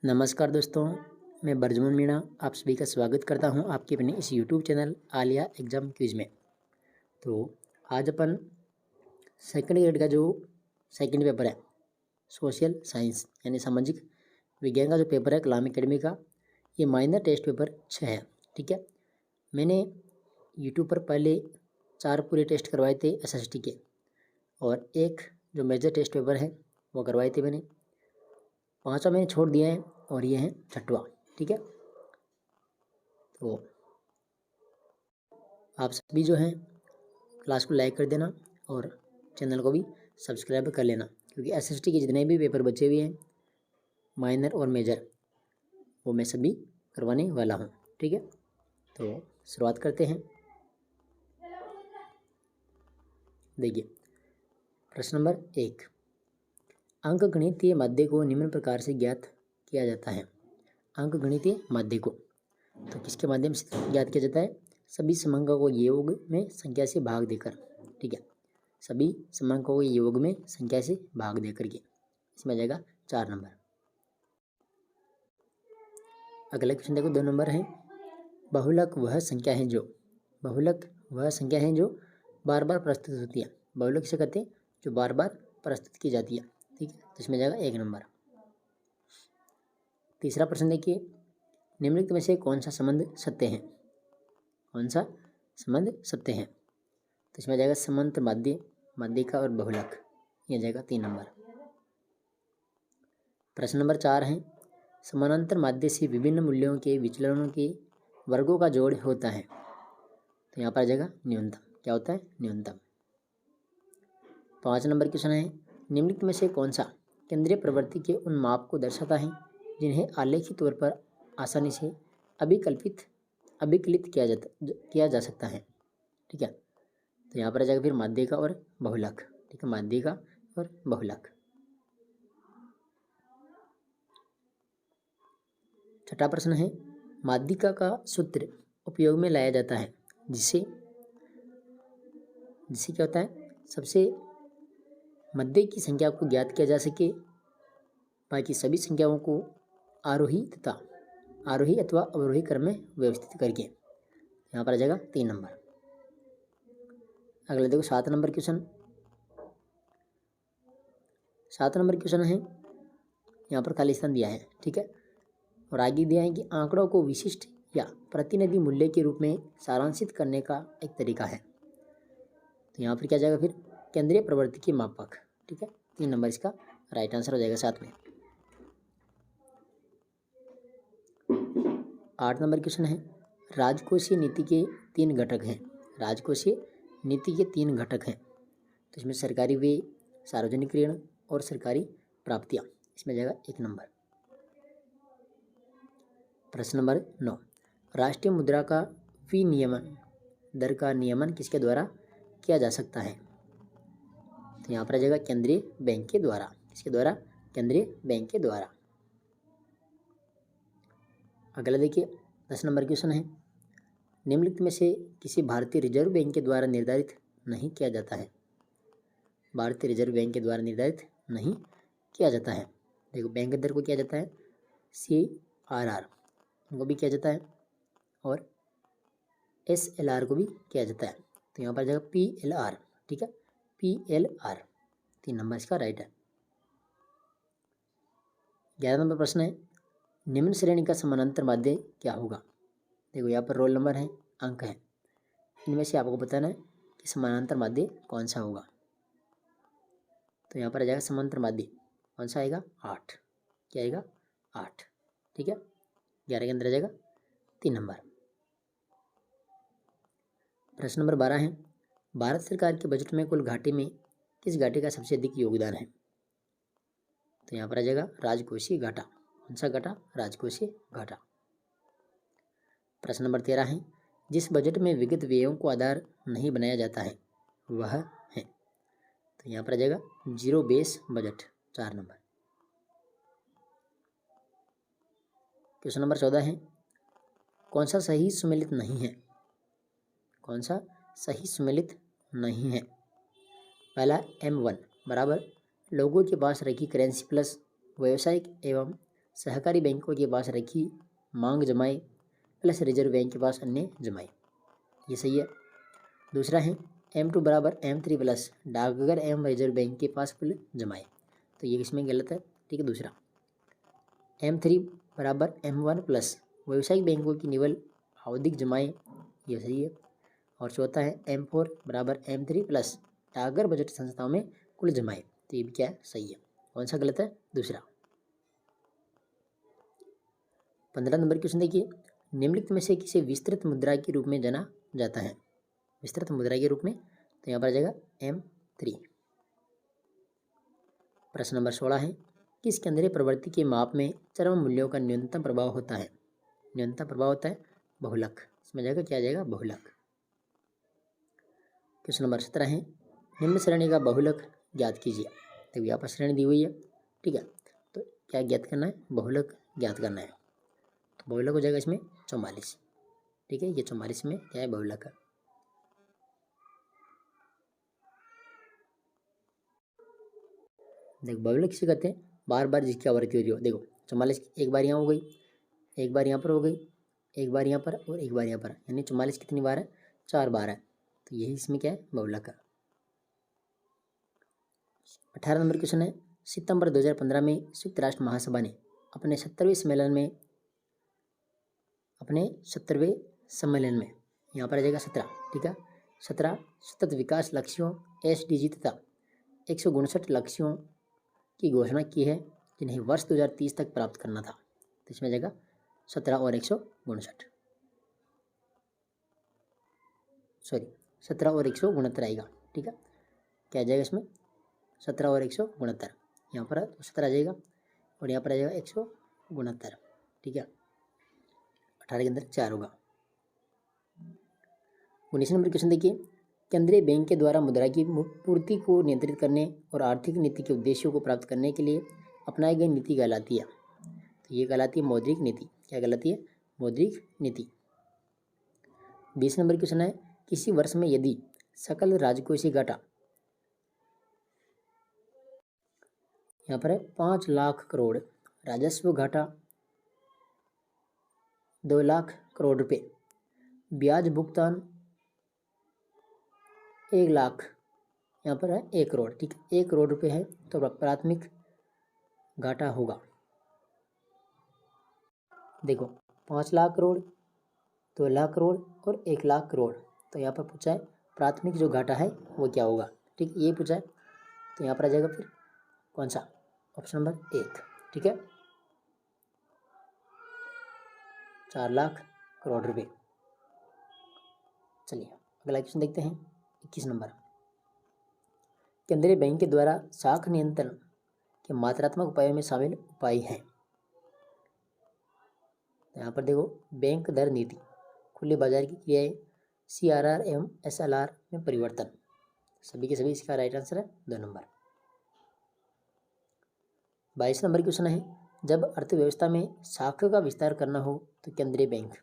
नमस्कार दोस्तों, मैं बरजमन मीणा आप सभी का स्वागत करता हूं आपके अपने इस YouTube channel Alia exam quiz में। तो आज अपन सेकंड ग्रेड का जो सेकंड पेपर है सोशल साइंस यानी सामाजिक विज्ञान का जो पेपर है कलाम एकेडमी का, ये माइनर टेस्ट पेपर 6 है। ठीक है, मैंने यूट्यूब पर पहले 4 पूरे टेस्ट करवाए थे एसएसटी के, और एक जो मेजर टेस्ट पेपर है वो करवाए थे मैंने। 5वां मैंने छोड़ दिया है और ये है 6वां। ठीक है, तो आप सभी जो हैं क्लास को लाइक कर देना और चैनल को भी सब्सक्राइब कर लेना, क्योंकि एसएसटी के जितने भी पेपर बचे हुए हैं माइनर और मेजर वो मैं सभी करवाने वाला हूँ। ठीक है, तो शुरुआत करते हैं। देखिए प्रश्न नंबर 1, अंकगणितीय माध्य को निम्न प्रकार से ज्ञात किया जाता है। अंकगणितीय माध्य को तो किसके माध्यम से ज्ञात किया जाता है? सभी समांकों को योग में संख्या से भाग देकर। ठीक है, सभी समांकों को योग में संख्या से भाग देकर के, इसमें आ जाएगा 4 नंबर। अगला क्वेश्चन देखो 2 नंबर है, बहुलक वह संख्या है जो, बहुलक वह संख्या है जो बार बार प्रस्तुत होती है। बहुलक से कहते हैं जो बार बार प्रस्तुत की जाती है। ठीक है, तो इसमें जाएगा 1 नंबर। तीसरा प्रश्न देखिए, निम्नलिखित में से कौन सा संबंध सत्य है? कौन सा संबंध सत्य है? तो इसमें जाएगा समांतर माध्य, माध्यिका और बहुलक, यह जाएगा 3 नंबर। प्रश्न नंबर 4 है, समानांतर माध्य से विभिन्न मूल्यों के विचलनों के वर्गों का जोड़ होता है। तो यहाँ पर आ जाएगा न्यूनतम। क्या होता है? न्यूनतम। 5 नंबर क्वेश्चन है, निम्नलिखित में से कौन सा केंद्रीय प्रवृत्ति के उन माप को दर्शाता है जिन्हें आलेखी तौर पर आसानी से अभिकलित किया जा सकता है। ठीक है, तो यहाँ पर आ जाएगा फिर माध्यिका और बहुलक। ठीक है, माध्यिका और बहुलक। 6ठा प्रश्न है, माध्यिका का सूत्र उपयोग में लाया जाता है जिससे क्या होता है? सबसे मध्य की संख्या को ज्ञात किया जा सके, बाकी सभी संख्याओं को आरोही अथवा अवरोही क्रम में व्यवस्थित करके। यहाँ पर आ जाएगा 3 नंबर। अगला देखो 7 नंबर क्वेश्चन। 7 नंबर क्वेश्चन है, यहाँ पर खाली स्थान दिया है। ठीक है, और आगे दिया है कि आंकड़ों को विशिष्ट या प्रतिनिधि मूल्य के रूप में सारांशित करने का एक तरीका है। तो यहाँ पर क्या जाएगा फिर? केंद्रीय प्रवृत्ति के मापक। ठीक है, 3 नंबर इसका राइट आंसर हो जाएगा 7 में। 8 नंबर क्वेश्चन है, राजकोषीय नीति के 3 घटक हैं। राजकोषीय नीति के 3 घटक हैं, तो इसमें सरकारी व्यय, सार्वजनिक ऋण और सरकारी प्राप्तियां, इसमें जाएगा 1 नंबर। प्रश्न नंबर 9, राष्ट्रीय मुद्रा का विनियमन दर का नियमन किसके द्वारा किया जा सकता है? तो यहाँ पर आ जाएगा केंद्रीय बैंक के द्वारा। इसके द्वारा? केंद्रीय बैंक के द्वारा। अगला देखिए 10 नंबर क्वेश्चन है, निम्नलिखित में से किसी भारतीय रिजर्व बैंक के द्वारा निर्धारित नहीं किया जाता है। भारतीय रिजर्व बैंक के द्वारा निर्धारित नहीं किया जाता है। देखो बैंक दर को किया जाता है CRR को भी किया जाता है और SLR को भी किया जाता है। तो यहाँ पर जाएगा PLR। ठीक है, PLR 3 नंबर इसका राइट है। 11 नंबर प्रश्न है, निम्न श्रेणी का समानांतर माध्य क्या होगा? देखो यहाँ पर रोल नंबर है, अंक है, इनमें से आपको बताना है कि समानांतर माध्य कौन सा होगा। तो यहाँ पर आ जाएगा समांतर माध्य कौन सा आएगा? 8। क्या आएगा? 8। ठीक है, 11 के अंदर आ जाएगा 3 नंबर। प्रश्न नंबर 12 है, भारत सरकार के बजट में कुल घाटे में किस घाटे का सबसे अधिक योगदान है? तो यहाँ पर आ जाएगा राजकोषीय घाटा। कौन सा घाटा? राजकोषीय घाटा। प्रश्न नंबर 13 है, जिस बजट में विगत व्ययों को आधार नहीं बनाया जाता है वह है? तो यहाँ पर आ जाएगा zero base budget. 4 number. Question number 14 है, कौन सा सही सुमेलित नहीं है? कौन सा सही सुमेलित नहीं है? पहला M1 बराबर लोगों के पास रखी करेंसी प्लस व्यावसायिक एवं सहकारी बैंकों के पास रखी मांग जमाएं प्लस रिजर्व बैंक के पास अन्य जमाएं। ये सही है। दूसरा है M2 बराबर M3 प्लस डाकघर एवं रिजर्व बैंक के पास कुल जमाएं। तो ये इसमें गलत है, ठीक है। दूसरा M3 बराबर M1 प्लस व्यावसायिक बैंकों की निवल आवधिक जमाएं। ये सही है। और चौथा है M4 बराबर M3 प्लस डाकघर बजट संस्थाओं में कुल जमाएं। तो ये भी क्या है, सही है। कौन सा गलत है, दूसरा। 15 नंबर क्वेश्चन देखिए, निम्नलिखित में से किसे विस्तृत मुद्रा के रूप में जाना जाता है? विस्तृत मुद्रा के रूप में, तो यहाँ पर आ जाएगा M3। प्रश्न नंबर 16 है, किस केंद्रीय प्रवृत्ति के माप में चरम मूल्यों का न्यूनतम प्रभाव होता है? न्यूनतम प्रभाव होता है बहुलक। इसमें जाएगा क्या आ जाएगा, बहुलक। क्वेश्चन नंबर 17 है, निम्न श्रेणी का बहुलक ज्ञात कीजिए। तो यहाँ पर श्रेणी दी हुई है, ठीक है। तो क्या ज्ञात करना है, बहुलक ज्ञात करना है। तो बहुलक हो जाएगा इसमें 44, ठीक है। ये 44 में क्या है, बहुलक है। देखो बहुलक किसे कहते हैं, बार बार जिसकी आवृत्ति हो रही हो। देखो 44 एक बार यहाँ हो गई, एक बार यहाँ पर हो गई, एक बार यहाँ पर और एक बार यहाँ पर, यानी 44 कितनी बार है, 4 बार है। तो यही इसमें क्या है, बहुलक है। 18 नंबर क्वेश्चन है, सितंबर 2015 में संयुक्त राष्ट्र महासभा ने अपने 70वें सम्मेलन में यहाँ पर आ जाएगा 17, ठीक है। 17 सतत विकास लक्ष्यों SDG तथा 159 लक्ष्यों की घोषणा की है जिन्हें वर्ष 2030 तक प्राप्त करना था। तो इसमें जाएगा 17 और 159, सॉरी 17 और 169 आएगा, ठीक है। क्या आ जाएगा इसमें, 17 और 169, यहाँ पर तो 17 आ जाएगा और यहाँ पर आ जाएगा 169, ठीक है। 18 के अंदर 4 होगा। 19 नंबर क्वेश्चन देखिए, केंद्रीय बैंक के द्वारा मुद्रा की पूर्ति को नियंत्रित करने और आर्थिक नीति के उद्देश्यों को प्राप्त करने के लिए अपनाई गई नीति कहलाती है। तो ये कहलाती है मौद्रिक नीति। क्या कहलाती है, मौद्रिक नीति। 20 नंबर क्वेश्चन है, किसी वर्ष में यदि सकल राजकोषीय घाटा, यहाँ पर है 5 लाख करोड़, राजस्व घाटा 2 लाख करोड़ रुपए, ब्याज भुगतान 1 लाख, यहाँ पर है 1 करोड़, ठीक है। 1 करोड़ रुपए है तो प्राथमिक घाटा होगा। देखो 5 लाख करोड़, 2 लाख करोड़ और 1 लाख करोड़। तो यहाँ पर पूछा है प्राथमिक जो घाटा है वो क्या होगा, ठीक, ये पूछा है। तो यहाँ पर आ जाएगा फिर कौन सा, ऑप्शन नंबर 1, ठीक है, 4 लाख करोड़ रुपए। चलिए अगला क्वेश्चन देखते हैं, 21 नंबर, केंद्रीय बैंक के द्वारा साख नियंत्रण के मात्रात्मक उपायों में शामिल उपाय हैं। यहाँ पर देखो बैंक दर नीति, खुले बाजार की क्रियाएं, CRR एवं SLR में परिवर्तन, सभी के सभी इसका राइट आंसर है 2 नंबर। 22 नंबर क्वेश्चन है, जब अर्थव्यवस्था में साख का विस्तार करना हो तो केंद्रीय बैंक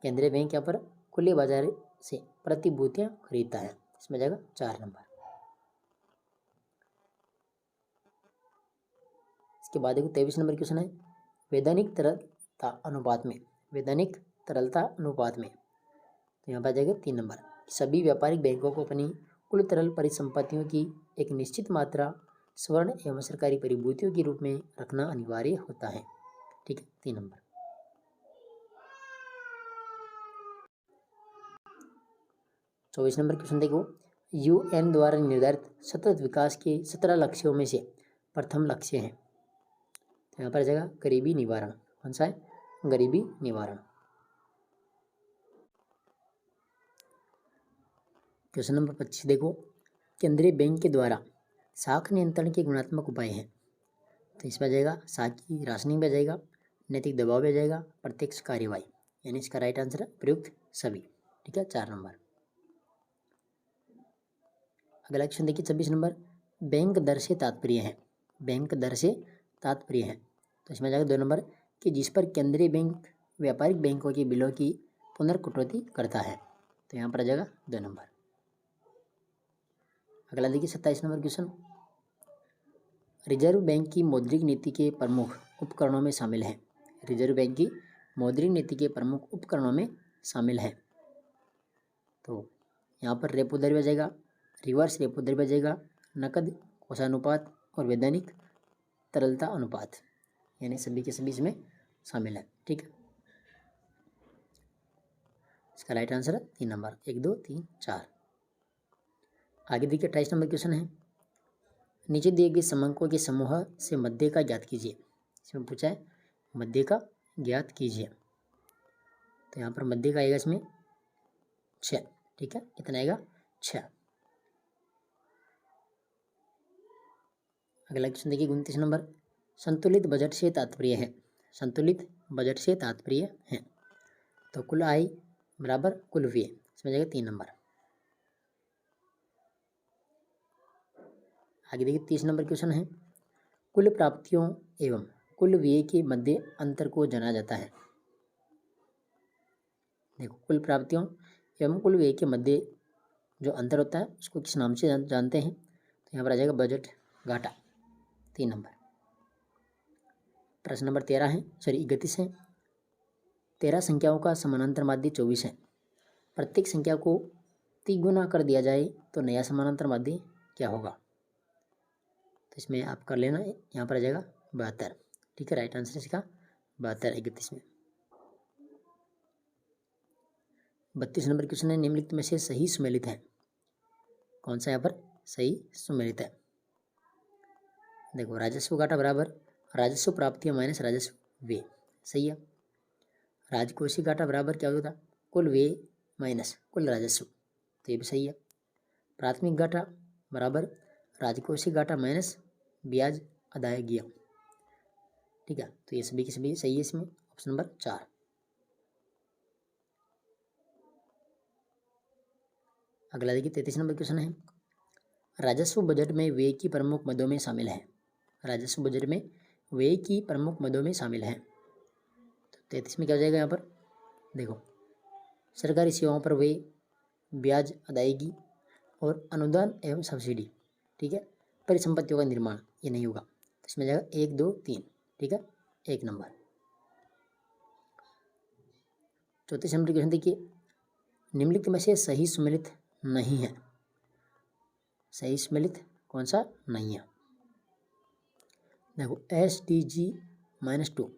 यहाँ पर खुले बाजार से प्रतिभूतियां खरीदता है। इसमें जाएगा 4 नंबर। इसके बाद देखो 23 नंबर क्वेश्चन है, वैधानिक तरलता अनुपात में, तो यहाँ पर आ जाएगा 3 नंबर। सभी व्यापारिक बैंकों को अपनी कुल तरल परिसंपत्तियों की एक निश्चित मात्रा स्वर्ण एवं सरकारी परिभूतियों के रूप में रखना अनिवार्य होता है, ठीक है, 3 नंबर। 24 नंबर क्वेश्चन देखो, UN द्वारा निर्धारित सतत विकास के 17 लक्ष्यों में से प्रथम लक्ष्य है। तो यहाँ पर आ जाएगा गरीबी निवारण। कौन सा है, गरीबी निवारण। क्वेश्चन नंबर 25 देखो, केंद्रीय बैंक के द्वारा साख नियंत्रण के गुणात्मक उपाय हैं। तो इसमें आ जाएगा साख की राशनिंग भी आ जाएगा, नैतिक दबाव भी आ जाएगा, प्रत्यक्ष कार्यवाही, यानी इसका राइट आंसर है प्रयुक्त सभी, ठीक है, 4 नंबर। अगला क्वेश्चन देखिए 26 नंबर, बैंक दर से तात्पर्य है, बैंक दर से तात्पर्य है। तो इसमें आ जाएगा 2 नंबर कि जिस पर केंद्रीय बैंक व्यापारिक बैंकों के बिलों की पुनर्कटौती करता है। तो यहाँ पर आ जाएगा 2 नंबर। अगला देखिए 27 नंबर क्वेश्चन, रिजर्व बैंक की मौद्रिक नीति के प्रमुख उपकरणों में शामिल है। रिजर्व बैंक की मौद्रिक नीति के प्रमुख उपकरणों में शामिल है। तो यहाँ पर रेपो दर भी आ जाएगा, रिवर्स रेपो दर भी आ जाएगा, नकद कोषानुपात और वैधानिक तरलता अनुपात, यानी सभी के सभी इसमें शामिल है। ठीक है, इसका राइट आंसर है 3 नंबर, 1 2 3 4। आगे देखिए 28 नंबर क्वेश्चन है, नीचे दिए गए समंकों के समूह से मध्य का ज्ञात कीजिए। इसमें पूछा है मध्य का ज्ञात कीजिए। तो यहाँ पर मध्य का आएगा इसमें 6। ठीक है, कितना आएगा 6। अगला क्वेश्चन देखिए 29 नंबर, संतुलित बजट से तात्पर्य है। संतुलित बजट से तात्पर्य है। तो कुल आय बराबर कुल व्यय, इसमें जाएगा 3 नंबर। आगे देखिए 30 नंबर क्वेश्चन है, कुल प्राप्तियों एवं कुल व्यय के मध्य अंतर को जाना जाता है। देखो कुल प्राप्तियों एवं कुल व्यय के मध्य जो अंतर होता है उसको किस नाम से जानते हैं। तो यहाँ पर आ जाएगा बजट घाटा, 3 नंबर। प्रश्न नंबर 13 है, 31 है, 13 संख्याओं का समानांतर माध्य 24 है। प्रत्येक संख्या को तिगुना कर दिया जाए तो नया समानांतर माध्य क्या होगा। तो इसमें आप कर लेना, यहाँ पर आ जाएगा 72। ठीक है, राइट आंसर इसका 72 31 में। 32 नंबर क्वेश्चन है, निम्नलिखित में से सही सुमेलित है। कौन सा यहाँ पर सही सुमेलित है। देखो राजस्व घाटा बराबर राजस्व प्राप्तियां माइनस राजस्व व्यय, सही है। राजकोषीय घाटा बराबर क्या होता है, कुल व्यय माइनस कुल राजस्व, तो ये भी सही है। प्राथमिक घाटा बराबर राजकोषीय घाटा माइनस ब्याज अदायगियाँ। ठीक है, तो ये सभी के सभी सही है इसमें, ऑप्शन नंबर 4। अगला देखिए 33 नंबर क्वेश्चन है, राजस्व बजट में व्यय की प्रमुख मदों में शामिल है। राजस्व बजट में व्यय की प्रमुख मदों में शामिल है। तो 33 में क्या हो जाएगा यहाँ पर, देखो सरकारी सेवाओं पर व्यय, ब्याज अदायगी और अनुदान एवं सब्सिडी। ठीक है, परिसंपत्तियों का निर्माण, ये नहीं होगा। तो इसमें जाएगा 1 2 3। ठीक है, 1 नंबर। 34 नंबर क्वेश्चन देखिए, निम्नलिखित में से सही सुमेलित नहीं है। सही सुमेलित कौन सा नहीं है। देखो SDG-2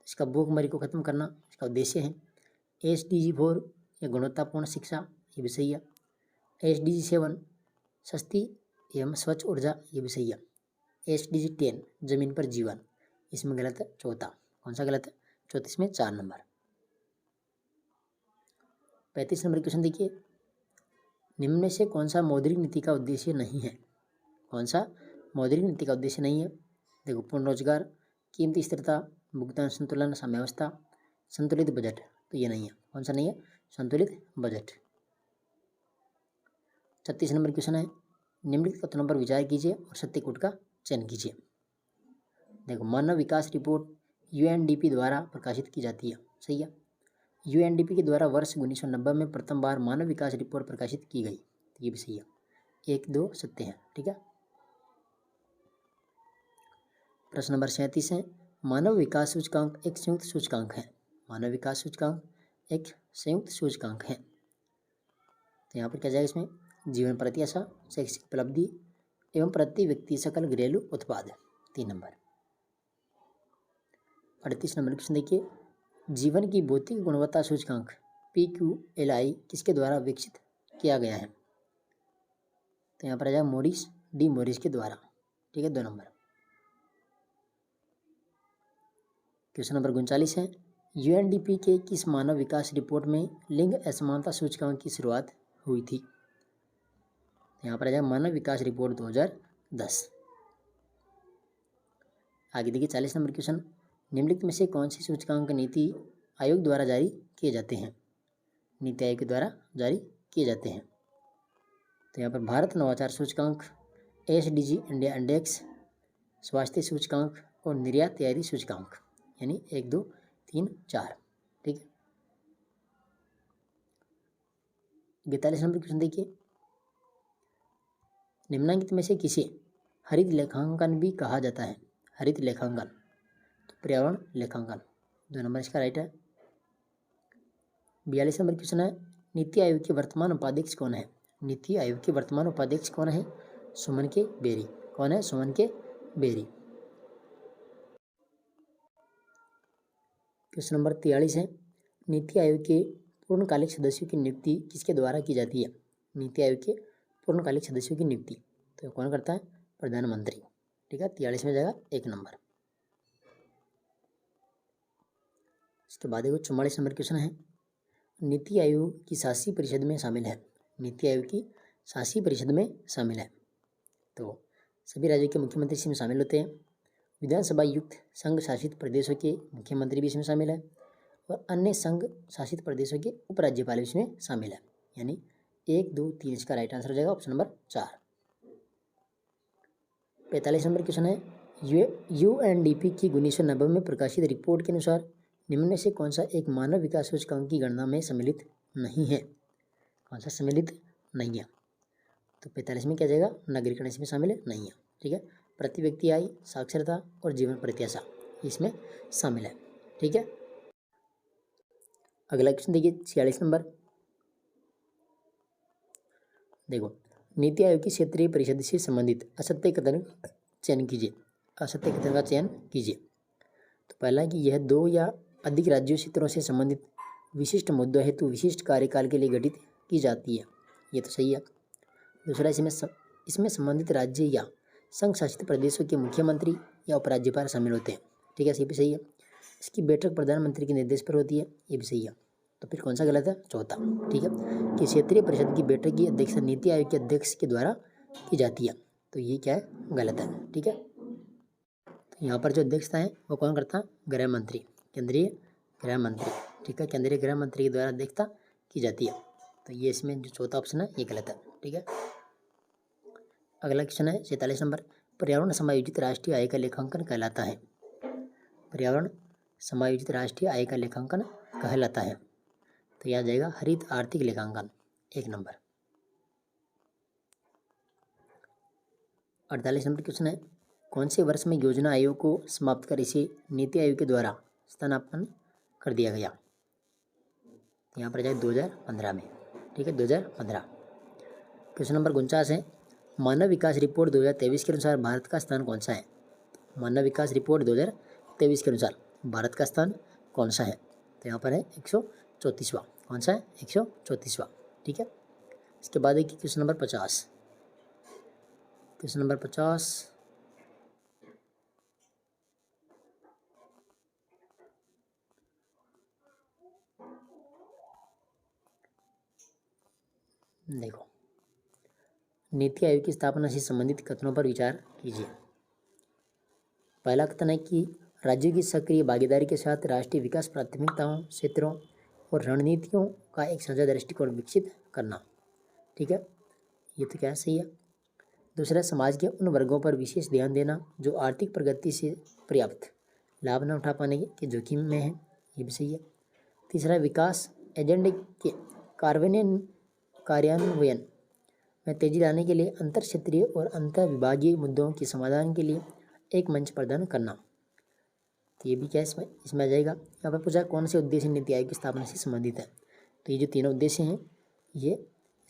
इसका भूखमरी को खत्म करना इसका उद्देश्य है। SDG-4 या गुणवत्तापूर्ण शिक्षा, ये भी सही है। SDG-7 सस्ती एवं स्वच्छ ऊर्जा, ये भी सही है। SDG-10 जमीन पर जीवन, इसमें गलत है चौथा। कौन सा गलत है, 34 में 4 नंबर। 35 नंबर क्वेश्चन देखिए, निम्न में से कौन सा मौद्रिक नीति का उद्देश्य नहीं है। कौन सा मौद्रिक नीति का उद्देश्य नहीं है। देखो पूर्ण रोजगार, कीमती स्थिरता, भुगतान संतुलन, साम्यावस्था, संतुलित बजट, तो ये नहीं है। कौन सा नहीं है, संतुलित बजट। 36 नंबर क्वेश्चन है, निम्नलिखित कथनों पर विचार कीजिए और सत्य कूट का चयन कीजिए। देखो मानव विकास रिपोर्ट UNDP द्वारा प्रकाशित की जाती है, सही है। UNDP के द्वारा वर्ष 1990 में प्रथम बार मानव विकास रिपोर्ट प्रकाशित की गई, तो ये भी सही है। 1 2 सत्य है। ठीक है, प्रश्न नंबर 37 है, मानव विकास सूचकांक एक संयुक्त सूचकांक है। मानव विकास सूचकांक एक संयुक्त सूचकांक है। तो यहाँ पर क्या जाएगा, इसमें जीवन प्रत्याशा, शैक्षिक उपलब्धि एवं प्रति व्यक्ति सकल घरेलू उत्पाद, 3 नंबर। 38 नंबर क्वेश्चन देखिए, जीवन की भौतिक गुणवत्ता सूचकांक PQLI किसके द्वारा विकसित किया गया है। तो यहाँ पर आ जाएगा मॉरिस डी मॉरिस के द्वारा। ठीक है, 2 नंबर। क्वेश्चन नंबर 39 है, UNDP के किस मानव विकास रिपोर्ट में लिंग असमानता सूचकांक की शुरुआत हुई थी। यहाँ पर आ जाएगा मानव विकास रिपोर्ट 2010। आगे देखिए 40 नंबर क्वेश्चन, निम्नलिखित में से कौन सी सूचकांक नीति आयोग द्वारा जारी किए जाते हैं। नीति आयोग के द्वारा जारी किए जाते हैं। तो यहाँ पर भारत नवाचार सूचकांक, SDG इंडिया इंडेक्स, स्वास्थ्य सूचकांक और निर्यात तैयारी सूचकांक, यानी 1 2 3 4। ठीक है, 42 नंबर क्वेश्चन देखिए, निम्नलिखित में से किसे हरित लेखांकन भी कहा जाता है। हरित लेखांकन, तो पर्यावरण लेखांकन। 2 नंबर इसका राइट है। 42 नंबर क्वेश्चन है, नीति आयोग के वर्तमान उपाध्यक्ष कौन है? नीति आयोग के वर्तमान उपाध्यक्ष कौन है? सुमन के बेरी। कौन है? सुमन के बेरी। क्वेश्चन नंबर 43 है, नीति आयोग के पूर्णकालिक सदस्यों की नियुक्ति किसके द्वारा की जाती है? नीति आयोग के पूर्णकालिक सदस्यों की नियुक्ति तो कौन करता है? प्रधानमंत्री। ठीक है, 43 में जाएगा 1 नंबर। इसके बाद एक 44 नंबर क्वेश्चन है, नीति आयोग की शासी परिषद में शामिल है। नीति आयोग की शासी परिषद में शामिल है तो सभी राज्यों के मुख्यमंत्री इसमें शामिल होते हैं। विधानसभा युक्त संघ शासित प्रदेशों के मुख्यमंत्री भी इसमें शामिल है और अन्य संघ शासित प्रदेशों के उपराज्यपाल भी इसमें शामिल है। यानी 1, 2, 3 इसका राइट आंसर हो जाएगा ऑप्शन नंबर 4। 45 नंबर क्वेश्चन है, UNDP की 1990 में प्रकाशित रिपोर्ट के अनुसार निम्न में से कौन सा एक मानव विकास सूचकांक की गणना में सम्मिलित नहीं है? कौन सा सम्मिलित नहीं है? तो 45 में क्या जाएगा? नागरिकता इसमें शामिल है? नहीं है। ठीक है, प्रति व्यक्ति आय, साक्षरता और जीवन प्रत्याशा इसमें शामिल है। ठीक है, अगला क्वेश्चन देखिए 46 नंबर। देखो, नीति आयोग की क्षेत्रीय परिषद से संबंधित असत्य कथन का चयन कीजिए। असत्य कथन का चयन कीजिए। तो पहला कि यह 2 या अधिक राज्यों क्षेत्रों से संबंधित विशिष्ट मुद्दों हेतु विशिष्ट कार्यकाल के लिए गठित की जाती है, ये तो सही है। दूसरा, इसमें संबंधित राज्य या संघ शासित प्रदेशों के मुख्यमंत्री या उपराज्यपाल शामिल होते हैं। ठीक है, ये भी सही है। इसकी बैठक प्रधानमंत्री के निर्देश पर होती है, ये भी सही है। तो फिर कौन सा गलत है? चौथा। ठीक है, कि क्षेत्रीय परिषद की बैठक की अध्यक्षता नीति आयोग के अध्यक्ष के द्वारा की जाती है, तो ये क्या है? गलत है। ठीक है, तो यहाँ पर जो अध्यक्षता है वो कौन करता है? गृह मंत्री, केंद्रीय गृह मंत्री। ठीक है, केंद्रीय गृह मंत्री के द्वारा अध्यक्षता की जाती है, तो ये इसमें जो चौथा ऑप्शन है ये गलत है। ठीक है, अगला क्वेश्चन है 46 नंबर, पर्यावरण समायोजित राष्ट्रीय आय का लेखांकन कहलाता है। पर्यावरण समायोजित राष्ट्रीय आय का लेखांकन कहलाता है, तो यहाँ जाएगा हरित आर्थिक लेखांकन, 1 नंबर। 48 नंबर क्वेश्चन है, कौन से वर्ष में योजना आयोग को समाप्त कर इसे नीति आयोग के द्वारा स्थानापन्न कर दिया गया? यहाँ पर जाए 2015 में। ठीक है, 2015। क्वेश्चन नंबर 49 है, मानव विकास रिपोर्ट 2023 के अनुसार भारत का स्थान कौन सा है? मानव विकास रिपोर्ट 2023 के अनुसार भारत का स्थान कौन सा है? तो यहाँ पर है 134वां। कौन सा है? 134वां। ठीक है, इसके बाद एक क्वेश्चन नंबर 50। क्वेश्चन नंबर 50, देखो, नीति आयोग की स्थापना से संबंधित कथनों पर विचार कीजिए। पहला कथन है कि राज्यों की सक्रिय भागीदारी के साथ राष्ट्रीय विकास प्राथमिकताओं, क्षेत्रों और रणनीतियों का एक साझा दृष्टिकोण विकसित करना। ठीक है, ये तो क्या सही है। दूसरा, समाज के उन वर्गों पर विशेष ध्यान देना जो आर्थिक प्रगति से पर्याप्त लाभ न उठा पाने के जोखिम में है, ये भी सही है। तीसरा, विकास एजेंडे के कार्यान्वयन में तेजी लाने के लिए अंतर क्षेत्रीय और अंतर विभागीय मुद्दों के समाधान के लिए एक मंच प्रदान करना, तो ये भी क्या इसमें आ जाएगा। यहाँ पर पूछा कौन से उद्देश्य नीति आयोग की स्थापना से संबंधित है, तो ये जो तीनों उद्देश्य हैं ये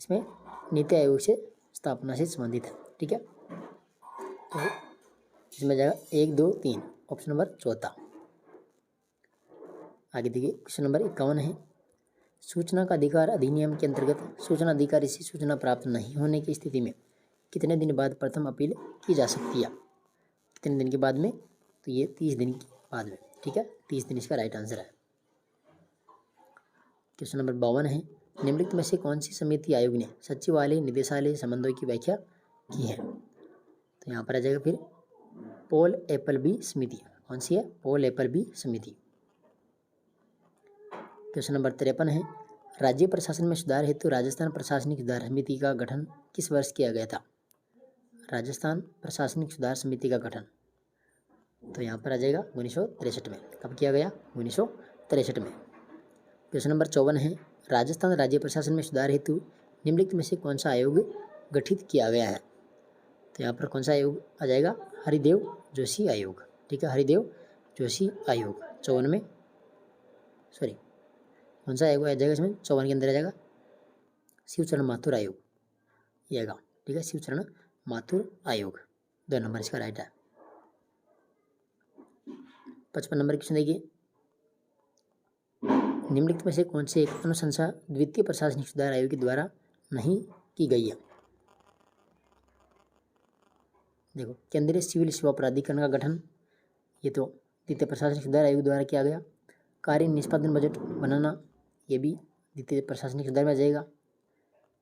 इसमें नीति आयोग से स्थापना से संबंधित है। ठीक है, तो इसमें जाएगा 1, 2, 3 ऑप्शन नंबर चौथा। आगे देखिए क्वेश्चन नंबर 51 है, सूचना का अधिकार अधिनियम के अंतर्गत सूचना अधिकारी से सूचना प्राप्त नहीं होने की स्थिति में कितने दिन बाद प्रथम अपील की जा सकती है? कितने दिन के बाद में? तो ये 30 दिन के बाद में। ठीक है, 30 दिन इसका राइट आंसर है। क्वेश्चन नंबर 52 है, निम्नलिखित में से कौन सी समिति आयोग ने सचिवालय निदेशालय संबंधों की व्याख्या की है? तो यहाँ पर आ जाएगा फिर पॉल एपलबी समिति। कौन सी है? पॉल एपलबी समिति। क्वेश्चन नंबर 53 है, राज्य प्रशासन में सुधार हेतु राजस्थान प्रशासनिक सुधार समिति का गठन किस वर्ष किया गया था? राजस्थान प्रशासनिक सुधार समिति का गठन, तो यहाँ पर आ जाएगा 1963 में। कब किया गया? 1963 में। क्वेश्चन नंबर 54 है, राजस्थान राज्य प्रशासन में सुधार हेतु निम्नलिखित में से कौन सा आयोग गठित किया गया है? तो यहाँ पर कौन सा आयोग आ जाएगा? हरिदेव जोशी आयोग। ठीक है, हरिदेव जोशी आयोग। 54 में, सॉरी कौन सा आयोग आ जाएगा इसमें, 54 के अंदर आ जाएगा शिवचरण माथुर आयोग, ये आएगा। ठीक है, शिवचरण माथुर आयोग, 2 नंबर इसका राइट है। 55 नंबर क्वेश्चन देखिए, निम्नलिखित में से कौन से एक अनुशंसा द्वितीय प्रशासनिक सुधार आयोग के द्वारा नहीं की गई है। देखो, केंद्रीय सिविल सेवा प्राधिकरण का गठन, ये तो द्वितीय प्रशासनिक सुधार आयोग द्वारा किया गया। कार्य निष्पादन बजट बनाना, ये भी द्वितीय प्रशासनिक सुधार में आ जाएगा।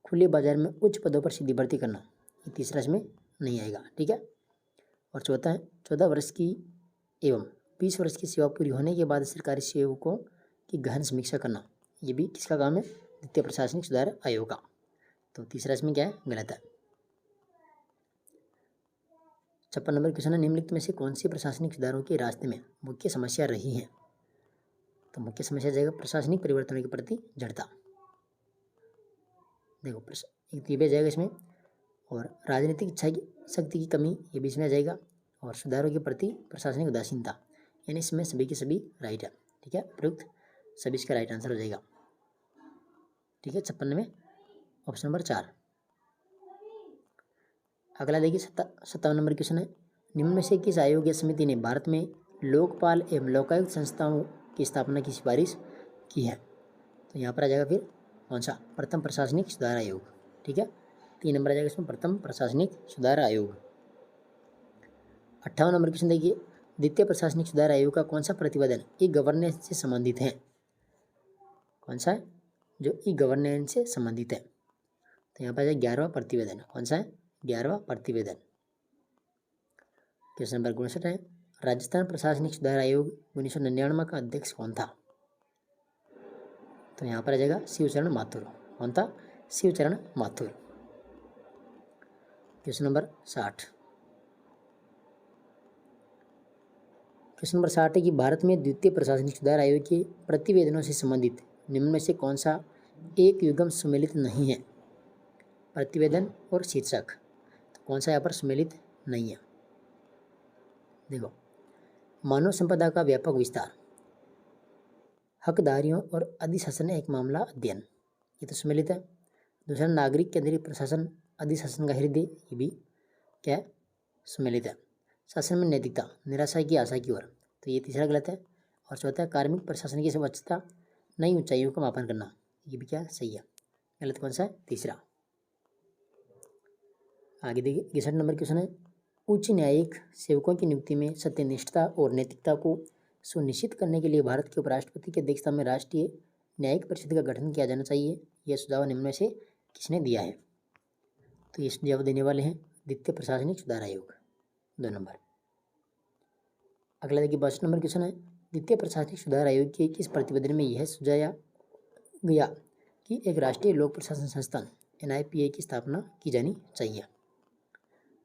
खुले बाजार में उच्च पदों पर सीधी भर्ती करना, ये तीसरा इसमें नहीं आएगा। ठीक है, और चौथा है 14 वर्ष की एवं 20 वर्ष की सेवा पूरी होने के बाद सरकारी सेवकों की गहन समीक्षा करना, ये भी किसका काम है, द्वितीय प्रशासनिक सुधार आयोग का। तो तीसरा इसमें क्या है, गलत है। 56 नंबर क्वेश्चन है, निम्नलिखित में से कौन सी प्रशासनिक सुधारों के रास्ते में मुख्य समस्या रही है। तो मुख्य समस्या जाएगा प्रशासनिक परिवर्तनों के प्रति जड़ता। देखो, एक ये जाएगा इसमें, और राजनीतिक इच्छा की शक्ति की कमी, ये भी इसमें आ जाएगा, और सुधारों के प्रति प्रशासनिक उदासीनता, यानी इसमें सभी के सभी राइट है। ठीक है, उपयुक्त सभी इसका राइट आंसर हो जाएगा। ठीक है, 56 में ऑप्शन नंबर 4। अगला देखिए 57 नंबर क्वेश्चन है, निम्न में से किस आयोग या समिति ने भारत में लोकपाल एवं लोकायुक्त संस्थाओं की स्थापना की सिफारिश की है। तो यहाँ पर आ जाएगा फिर कौन सा, प्रथम प्रशासनिक सुधार आयोग। ठीक है, 3 नंबर आ जाएगा इसमें, प्रथम प्रशासनिक सुधार आयोग। 58 नंबर क्वेश्चन देखिए, द्वितीय प्रशासनिक सुधार आयोग का कौन सा प्रतिवेदन ई गवर्नेंस से संबंधित है। कौन सा है, जो ई गवर्नेंस से संबंधित है। तो यहाँ पर आ जाएगा 11वां प्रतिवेदन। कौन सा है, 11वां प्रतिवेदन। क्वेश्चन नंबर 59 है, राजस्थान प्रशासनिक सुधार आयोग 1999 का अध्यक्ष कौन था। तो यहाँ पर आ जाएगा शिवचरण माथुर। कौन था, Shivcharan Mathur. Question number 60। Question number 60 है कि भारत में द्वितीय प्रशासनिक सुधार आयोग के प्रतिवेदनों से संबंधित निम्न में से कौन सा एक युग्म सम्मिलित नहीं है। प्रतिवेदन और शीर्षक, तो कौन सा यहाँ पर सम्मिलित नहीं है। देखो, मानव संपदा का व्यापक विस्तार, हकदारियों और अधिशासन एक मामला अध्ययन, ये तो सम्मिलित है। दूसरा, नागरिक केंद्रीय प्रशासन अधिशासन का हृदय, ये भी क्या है, सम्मिलित है। शासन में नैतिकता, निराशा की आशा की ओर, तो ये तीसरा गलत है। और चौथा, कार्मिक प्रशासन की स्वच्छता, नई ऊंचाइयों का मापन करना, ये भी क्या सही है। गलत कौन सा है, तीसरा। आगे देखिए 61 नंबर क्वेश्चन है, उच्च न्यायिक सेवकों की नियुक्ति में सत्यनिष्ठता और नैतिकता को सुनिश्चित करने के लिए भारत के उपराष्ट्रपति की अध्यक्षता में राष्ट्रीय न्यायिक परिषद का गठन किया जाना चाहिए। यह सुझाव निम्न में से किसने दिया है। तो ये सुझाव देने वाले हैं द्वितीय प्रशासनिक सुधार आयोग, 2 नंबर। अगला देखिए 62 नंबर क्वेश्चन है, द्वितीय प्रशासनिक सुधार आयोग के किस प्रतिवेदन में यह सुझाया गया कि एक राष्ट्रीय लोक प्रशासन संस्थान NIPA की स्थापना की जानी चाहिए।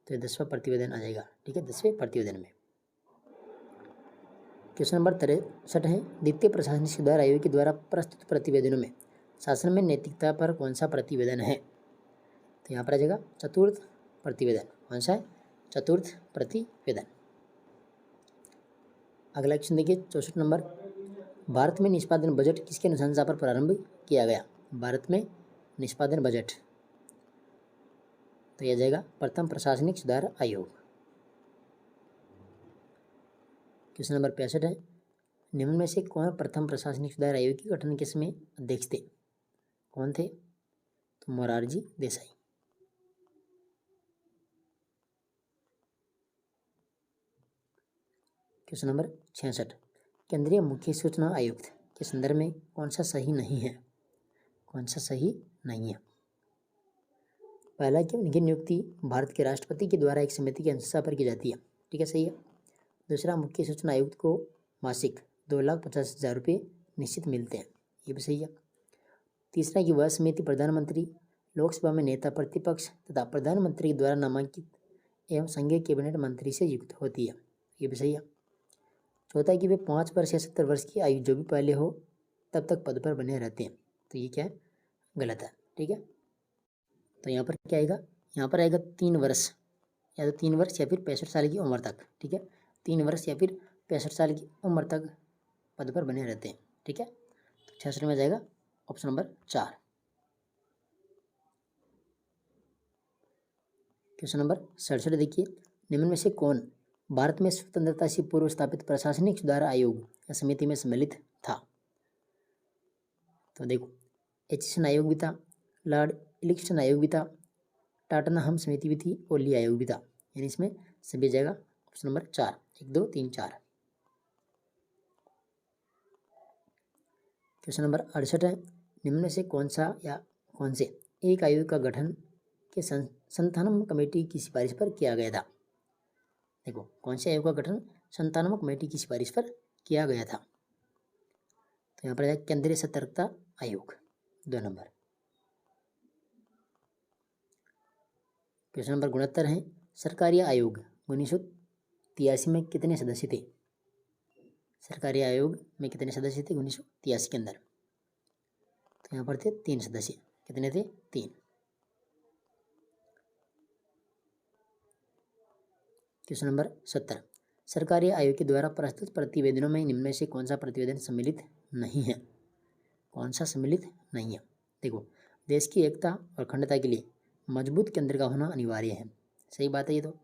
तो 10वां प्रतिवेदन आ जाएगा। ठीक है, 10वें प्रतिवेदन में। क्वेश्चन नंबर 63 है, द्वितीय प्रशासनिक सुधार आयोग के द्वारा प्रस्तुत प्रतिवेदनों में शासन में नैतिकता पर कौन सा प्रतिवेदन है। तो यहाँ पर आ जाएगा चतुर्थ प्रतिवेदन। कौन सा है, चतुर्थ प्रतिवेदन। अगला क्वेश्चन देखिए 64 नंबर, भारत में निष्पादन बजट किसके अनुशंसा पर प्रारंभ किया गया। भारत में निष्पादन बजट, तो यह जाएगा प्रथम प्रशासनिक सुधार आयोग। क्वेश्चन नंबर 65 है, निम्न में से कौन प्रथम प्रशासनिक सुधार आयोग के गठन के समय अध्यक्ष थे। कौन थे, तो मोरारजी देसाई। क्वेश्चन नंबर 66, केंद्रीय मुख्य सूचना आयुक्त के संदर्भ में कौन सा सही नहीं है। कौन सा सही नहीं है। पहला कि उनकी नियुक्ति भारत के राष्ट्रपति के द्वारा एक समिति की अनुशंसा पर की जाती है। ठीक है, सही है। दूसरा, मुख्य सूचना आयुक्त को मासिक 2,50,000 रुपये निश्चित मिलते हैं, ये भी सही है। तीसरा कि वह समिति प्रधानमंत्री, लोकसभा में नेता प्रतिपक्ष तथा प्रधानमंत्री के द्वारा नामांकित एवं संघीय कैबिनेट मंत्री से युक्त होती है, ये भी सही है। चौथा कि वे 5 वर्ष या 70 वर्ष की आयु जो भी पहले हो तब तक पद पर बने रहते हैं, तो ये क्या है, गलत है। ठीक है, तो यहाँ पर क्या आएगा, यहाँ पर आएगा 3 वर्ष, या तो 3 वर्ष या फिर 65 साल की उम्र तक। ठीक है, 3 वर्ष या फिर 65 साल की उम्र तक पद पर बने रहते हैं। ठीक है, तो 66 में आ जाएगा ऑप्शन नंबर 4। क्वेश्चन नंबर 67 देखिए, निम्न में से कौन भारत में स्वतंत्रता से पूर्व स्थापित प्रशासनिक सुधार आयोग या समिति में सम्मिलित था? तो देखो, एचिसन आयोग भी था, लॉर्ड इलिक्स्टन आयोग भी था, टाटनहम समिति भी थी और ली आयोग भी था। यानी इसमें सभी जाएगा ऑप्शन नंबर 4, 1 2 3 4। क्वेश्चन नंबर 68 है, निम्न में से कौन सा या कौन से एक आयोग का गठन के संतानम कमेटी की सिफारिश पर किया गया था? देखो, कौन से आयोग का गठन संतानम कमेटी की सिफारिश पर किया गया था? तो यहाँ पर जाएगा केंद्रीय सतर्कता आयोग, 2 नंबर। क्वेश्चन नंबर 69 है, सरकारी आयोग 1983 में कितने सदस्य थे? सरकारी आयोग में कितने सदस्य थे 1983 के अंदर? तो यहाँ पर थे 3 सदस्य। कितने थे? 3। क्वेश्चन नंबर 70, सरकारी आयोग के द्वारा प्रस्तुत प्रतिवेदनों में निम्न में से कौन सा प्रतिवेदन सम्मिलित नहीं है? कौन सा सम्मिलित नहीं है? देखो, देश की एकता और अखंडता के लिए मजबूत केंद्र का होना अनिवार्य है। सही बात है ये तो।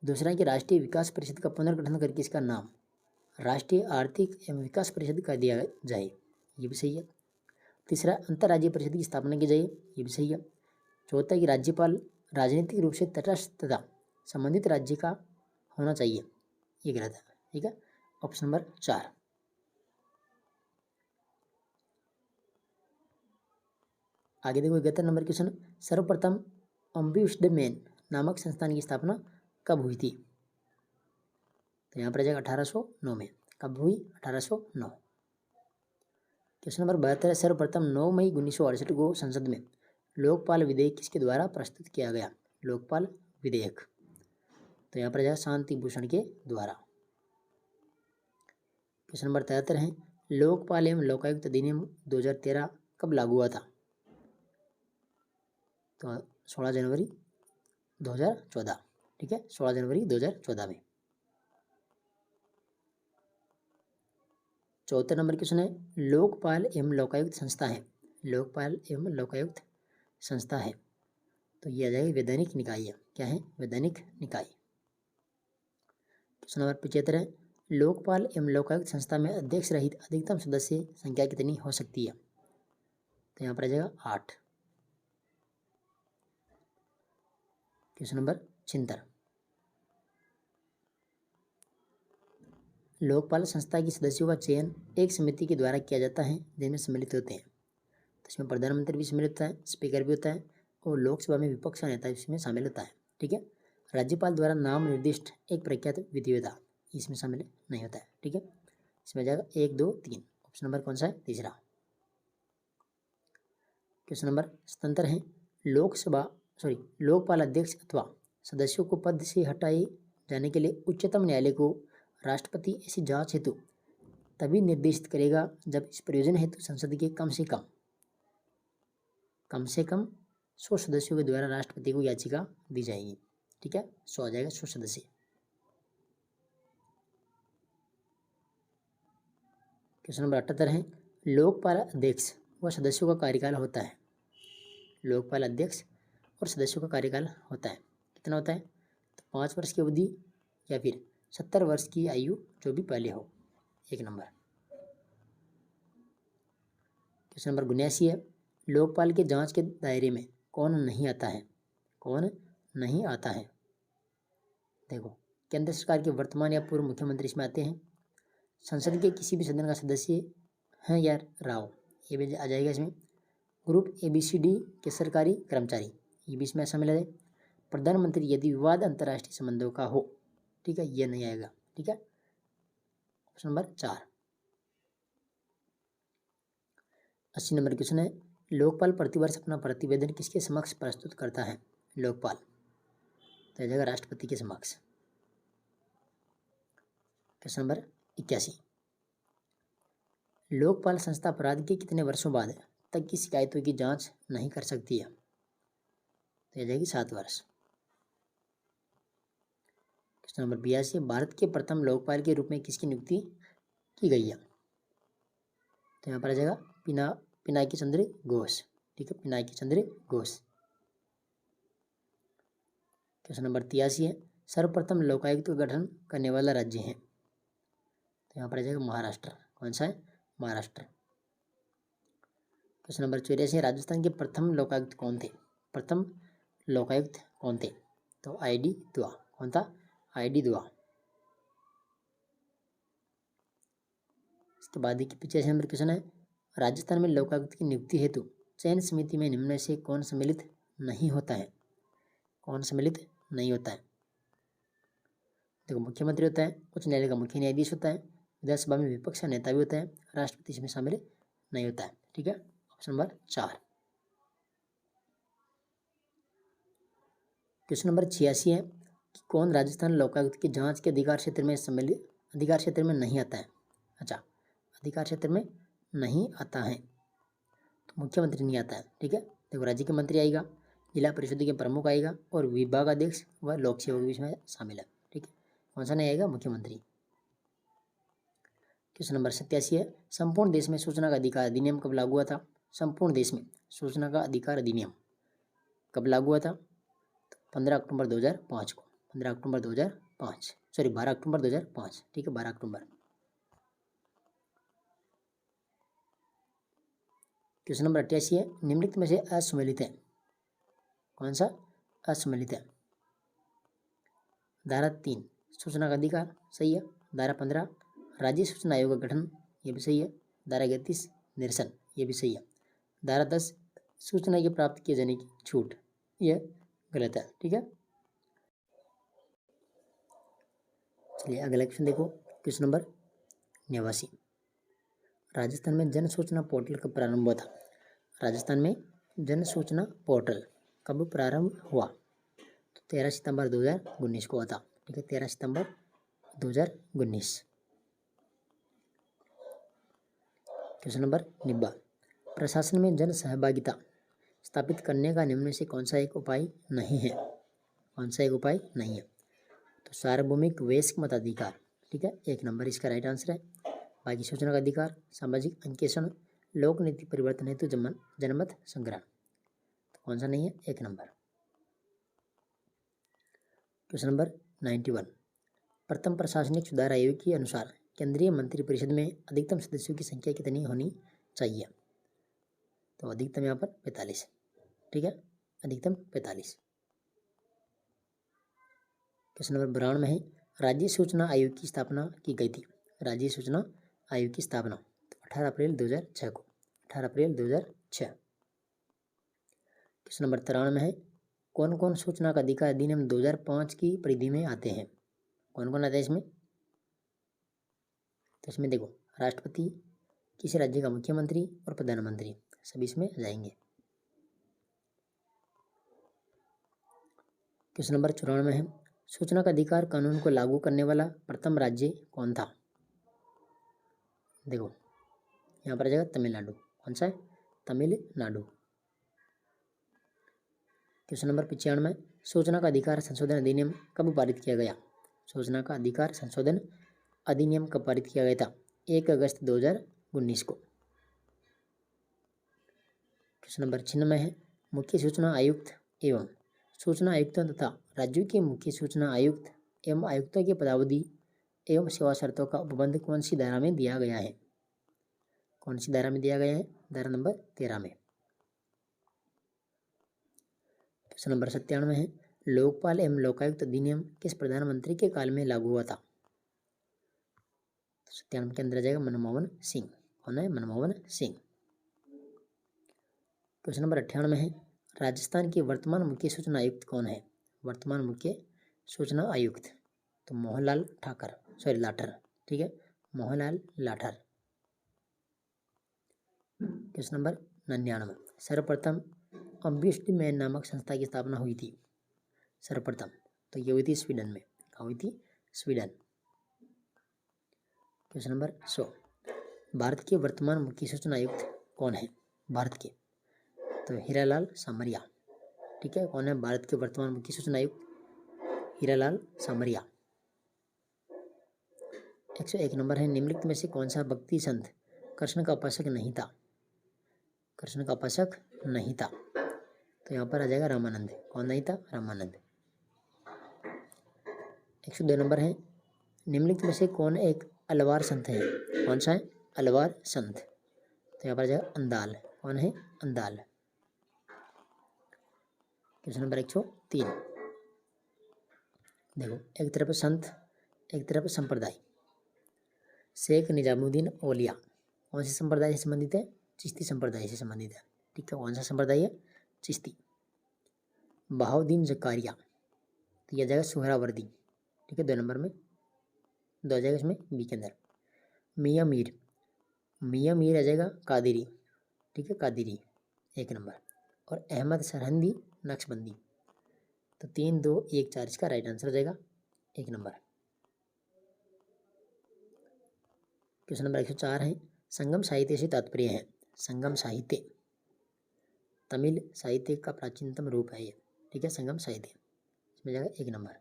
दूसरा कि राष्ट्रीय विकास परिषद का पुनर्गठन करके इसका नाम राष्ट्रीय आर्थिक एवं विकास परिषद कर दिया जाए, ये भी सही है। तीसरा, अंतर्राज्यीय परिषद की स्थापना की जाए, ये भी सही है। चौथा कि राज्यपाल राजनीतिक रूप से तटस्थ तथा संबंधित राज्य का होना चाहिए, ये गलत है। ठीक है, ऑप्शन नंबर 4। आगे देखो 71 नंबर क्वेश्चन, सर्वप्रथम अम्बुड्समैन नामक संस्थान की स्थापना कब हुई थी? तो यहाँ पर आ जाएगा 1809 में। कब हुई? 1809। क्वेश्चन नंबर 72, सर्वप्रथम 9 मई 1968 को संसद में लोकपाल विधेयक किसके द्वारा प्रस्तुत किया गया? लोकपाल विधेयक, तो यहाँ पर जाएगा शांति भूषण के द्वारा। क्वेश्चन नंबर 73 है, लोकपाल एवं लोकायुक्त अधिनियम 2013 कब लागू हुआ था? तो 16 जनवरी 2014। ठीक है, 16 जनवरी 2014 में। 74 नंबर क्वेश्चन है, लोकपाल एवं लोकायुक्त संस्था है, लोकपाल एवं लोकायुक्त संस्था है, तो ये आ जाएगी वैधानिक निकाय है। क्या है? वैधानिक निकाय। क्वेश्चन नंबर 75 है, लोकपाल एवं लोकायुक्त संस्था में अध्यक्ष रहित अधिकतम सदस्य संख्या कितनी हो सकती है? तो यहाँ पर आ जाएगा 8। क्वेश्चन नंबर 76, लोकपाल संस्था की सदस्यों का चयन एक समिति के द्वारा किया जाता है जिनमें सम्मिलित होते हैं। तो इसमें प्रधानमंत्री भी सम्मिलित होता है, स्पीकर भी होता है और लोकसभा में विपक्ष का नेता इसमें शामिल होता है। ठीक है, राज्यपाल द्वारा नाम निर्दिष्ट एक प्रख्यात विधिवेता इसमें शामिल नहीं होता है। ठीक है, इसमें जाएगा 1 2 3। ऑप्शन नंबर कौन सा है? तीसरा। क्वेश्चन नंबर 77 है, लोकपाल अध्यक्ष अथवा सदस्यों को पद से हटाए जाने के लिए उच्चतम न्यायालय को राष्ट्रपति ऐसी जांच हेतु तभी निर्देशित करेगा जब इस प्रयोजन हेतु संसद के कम से कम 100 सदस्यों के द्वारा राष्ट्रपति को याचिका दी जाएगी। ठीक है, 100 आ जाएगा, 100 सदस्य। क्वेश्चन नंबर 78 है, लोकपाल अध्यक्ष व सदस्यों का कार्यकाल होता है, लोकपाल अध्यक्ष और सदस्यों का कार्यकाल होता है, कितना होता है? तो 5 वर्ष की अवधि या फिर 70 वर्ष की आयु, जो भी पहले हो। 1 नंबर। क्वेश्चन नंबर 79 है, लोकपाल के जांच के दायरे में कौन नहीं आता है? कौन नहीं आता है? देखो, केंद्र सरकार के वर्तमान या पूर्व मुख्यमंत्री इसमें आते हैं, संसद के किसी भी सदन का सदस्य हैं या राव, ये भी आ जाएगा इसमें। ग्रुप ABCD के सरकारी कर्मचारी, ये भी इसमें शामिल है। प्रधानमंत्री यदि विवाद अंतर्राष्ट्रीय संबंधों का हो, ठीक है, ये नहीं आएगा। ठीक है, ऑप्शन नंबर 4। 80 नंबर क्वेश्चन है, लोकपाल प्रतिवर्ष अपना प्रतिवेदन किसके समक्ष प्रस्तुत करता है? लोकपाल, तो जाएगा राष्ट्रपति के समक्ष। क्वेश्चन नंबर 81, लोकपाल संस्था अपराध के कितने वर्षों बाद तक की शिकायतों की जांच नहीं कर सकती है? तो यह जाएगी 7 वर्ष। क्वेश्चन नंबर 82, भारत के प्रथम लोकपाल के रूप में किसकी नियुक्ति की गई है? तो यहाँ पर आ जाएगा पिनाकी चंद्र घोष। ठीक है, पिनाकी चंद्र घोष। क्वेश्चन नंबर 83 है, सर्वप्रथम लोकायुक्त का गठन करने वाला राज्य है? तो यहाँ पर आ जाएगा महाराष्ट्र। कौन सा है? महाराष्ट्र। क्वेश्चन नंबर 84, राजस्थान के प्रथम लोकायुक्त कौन थे? प्रथम लोकायुक्त कौन थे? तो ID दुआ। कौन था? ID दुआ। इसके बाद देखिए 85 नंबर क्वेश्चन है, राजस्थान में लोकायुक्त की नियुक्ति हेतु चयन समिति में निम्न में से कौन सम्मिलित नहीं होता है? कौन सम्मिलित नहीं होता है? देखो, मुख्यमंत्री होता है, उच्च न्यायालय का मुख्य न्यायाधीश होता है, विधानसभा में विपक्ष का नेता भी होता है, राष्ट्रपति इसमें शामिल नहीं होता है। ठीक है, ऑप्शन नंबर 4। क्वेश्चन नंबर 86 है कि कौन राजस्थान लोकायुक्त की जांच के अधिकार क्षेत्र में नहीं आता है? अच्छा, अधिकार क्षेत्र में नहीं आता है तो मुख्यमंत्री नहीं आता है। ठीक है, देखो, राज्य के मंत्री आएगा, जिला परिषद के प्रमुख आएगा और विभागाध्यक्ष व लोक सेवक भी इसमें शामिल है। ठीक है, कौन सा नहीं आएगा? मुख्यमंत्री। क्वेश्चन नंबर 87 है, संपूर्ण देश में सूचना का अधिकार अधिनियम कब लागू हुआ था? संपूर्ण देश में सूचना का अधिकार अधिनियम कब लागू हुआ था? 15 अक्टूबर 2005 को। 15 अक्टूबर 2005, सॉरी 12 अक्टूबर 2005। ठीक है, 12 अक्टूबर। क्वेश्चन नंबर 88 है, निम्नलिखित में से असम्मिलित है? कौन सा असम्मिलित है? धारा 3 सूचना का अधिकार, सही है। धारा 15 राज्य सूचना आयोग का गठन, ये भी सही है। धारा 31 निरसन, ये भी सही है। धारा 10 सूचना की प्राप्त किए जाने की छूट, यह गलत है। ठीक है, चलिए अगला क्वेश्चन देखो। क्वेश्चन नंबर 89, राजस्थान में जन सूचना पोर्टल कब प्रारंभ हुआ था? राजस्थान में जन सूचना पोर्टल कब प्रारंभ हुआ? तो 13 सितंबर 2019 को हुआ था। ठीक है, 13 सितंबर 2019। क्वेश्चन नंबर 90, प्रशासन में जन सहभागिता स्थापित करने का निम्न में से कौन सा एक उपाय नहीं है? कौन सा एक उपाय नहीं है? तो सार्वभौमिक वयस्क मताधिकार। ठीक है, 1 नंबर इसका राइट आंसर है। बाकी सूचना का अधिकार, सामाजिक अंकेक्षण, लोक नीति परिवर्तन हेतु जनमत संग्रह, तो कौन सा नहीं है? 1 नंबर। क्वेश्चन नंबर 91, प्रथम प्रशासनिक सुधार आयोग के अनुसार केंद्रीय मंत्रिपरिषद में अधिकतम सदस्यों की संख्या कितनी होनी चाहिए? तो अधिकतम यहाँ पर 45। ठीक है, अधिकतम 45। क्वेश्चन नंबर 92 है, राज्य सूचना आयोग की स्थापना की गई थी? राज्य सूचना आयोग की स्थापना 18 अप्रैल 2006 को। 18 अप्रैल 2006। क्वेश्चन नंबर 93 है, कौन कौन सूचना का अधिकार अधिनियम 2005 की परिधि में आते हैं? कौन कौन आता है इसमें? तो इसमें देखो, राष्ट्रपति, किसी राज्य का मुख्यमंत्री और प्रधानमंत्री सभी इसमें जाएंगे। क्वेश्चन नंबर 94 है, सूचना का अधिकार कानून को लागू करने वाला प्रथम राज्य कौन था? देखो, यहाँ पर आ जाएगा तमिलनाडु। कौन सा है? तमिलनाडु। क्वेश्चन नंबर 95, सूचना का अधिकार संशोधन अधिनियम कब पारित किया गया? सूचना का अधिकार संशोधन अधिनियम कब पारित किया गया था? 1 अगस्त 2019 को। क्वेश्चन नंबर 96 है, मुख्य सूचना आयुक्त एवं सूचना आयुक्तों तथा राज्यों के मुख्य सूचना आयुक्त एवं आयुक्तों के पदावधि एवं सेवा शर्तों का उपबंध कौन सी धारा में दिया गया है? कौन सी धारा में दिया गया है? धारा नंबर 13 में। क्वेश्चन नंबर 97 है, लोकपाल एवं लोकायुक्त अधिनियम किस प्रधानमंत्री के काल में लागू हुआ था? 97 के अंदर आ जाएगा मनमोहन सिंह। कौन है? मनमोहन सिंह। क्वेश्चन नंबर 98 है, राजस्थान के वर्तमान मुख्य सूचना आयुक्त कौन है? वर्तमान मुख्य सूचना आयुक्त तो मोहनलाल लाठर। ठीक है, मोहनलाल लाठर। क्वेश्चन नंबर 99, सर्वप्रथम ऑम्बुड्समैन नामक संस्था की स्थापना हुई थी? सर्वप्रथम तो ये हुई थी स्वीडन में। कहाँ हुई थी? स्वीडन। क्वेश्चन नंबर 100, भारत के वर्तमान मुख्य सूचना आयुक्त कौन है? भारत के तो हीरालाल सामरिया। ठीक है, कौन है भारत के वर्तमान मुख्य सूचना आयुक्त? हीरालाल सामरिया। 101 नंबर है, निम्नलिखित में से कौन सा भक्ति संत कृष्ण का उपासक नहीं था? कृष्ण का उपासक नहीं था, तो यहाँ पर आ जाएगा रामानंद। कौन नहीं था? रामानंद। 102 नंबर है, निम्नलिखित में से कौन एक अलवार संत है? कौन सा है? अलवार संत। तो यहाँ पर आ जाएगा अंदाल। कौन है? अंदाल। Question number 103। देखो, एक तरफ संत, एक तरफ संप्रदाय। शेख निजामुद्दीन औलिया कौन से संप्रदाय से संबंधित है? चिश्ती संप्रदाय से संबंधित है। ठीक है, कौन सा संप्रदाय है? चिश्ती। बहाउद्दीन जकारिया, तो यह जाएगा सुहरावर्दी। ठीक है, 2 नंबर में, 2 आ जाएगा इसमें बी के अंदर। मियाँ मीर, मियाँ मीर आ जाएगा कादिरी। ठीक है, कादिरी 1 नंबर। और अहमद सरहंदी नक्शबंदी, तो 3, 2, 1, 4 इसका राइट आंसर हो जाएगा 1 नंबर। क्वेश्चन नंबर 104 है, संगम साहित्य से तात्पर्य है? संगम साहित्य तमिल साहित्य का प्राचीनतम रूप है ये। ठीक है, संगम साहित्य, इसमें जाएगा 1 नंबर।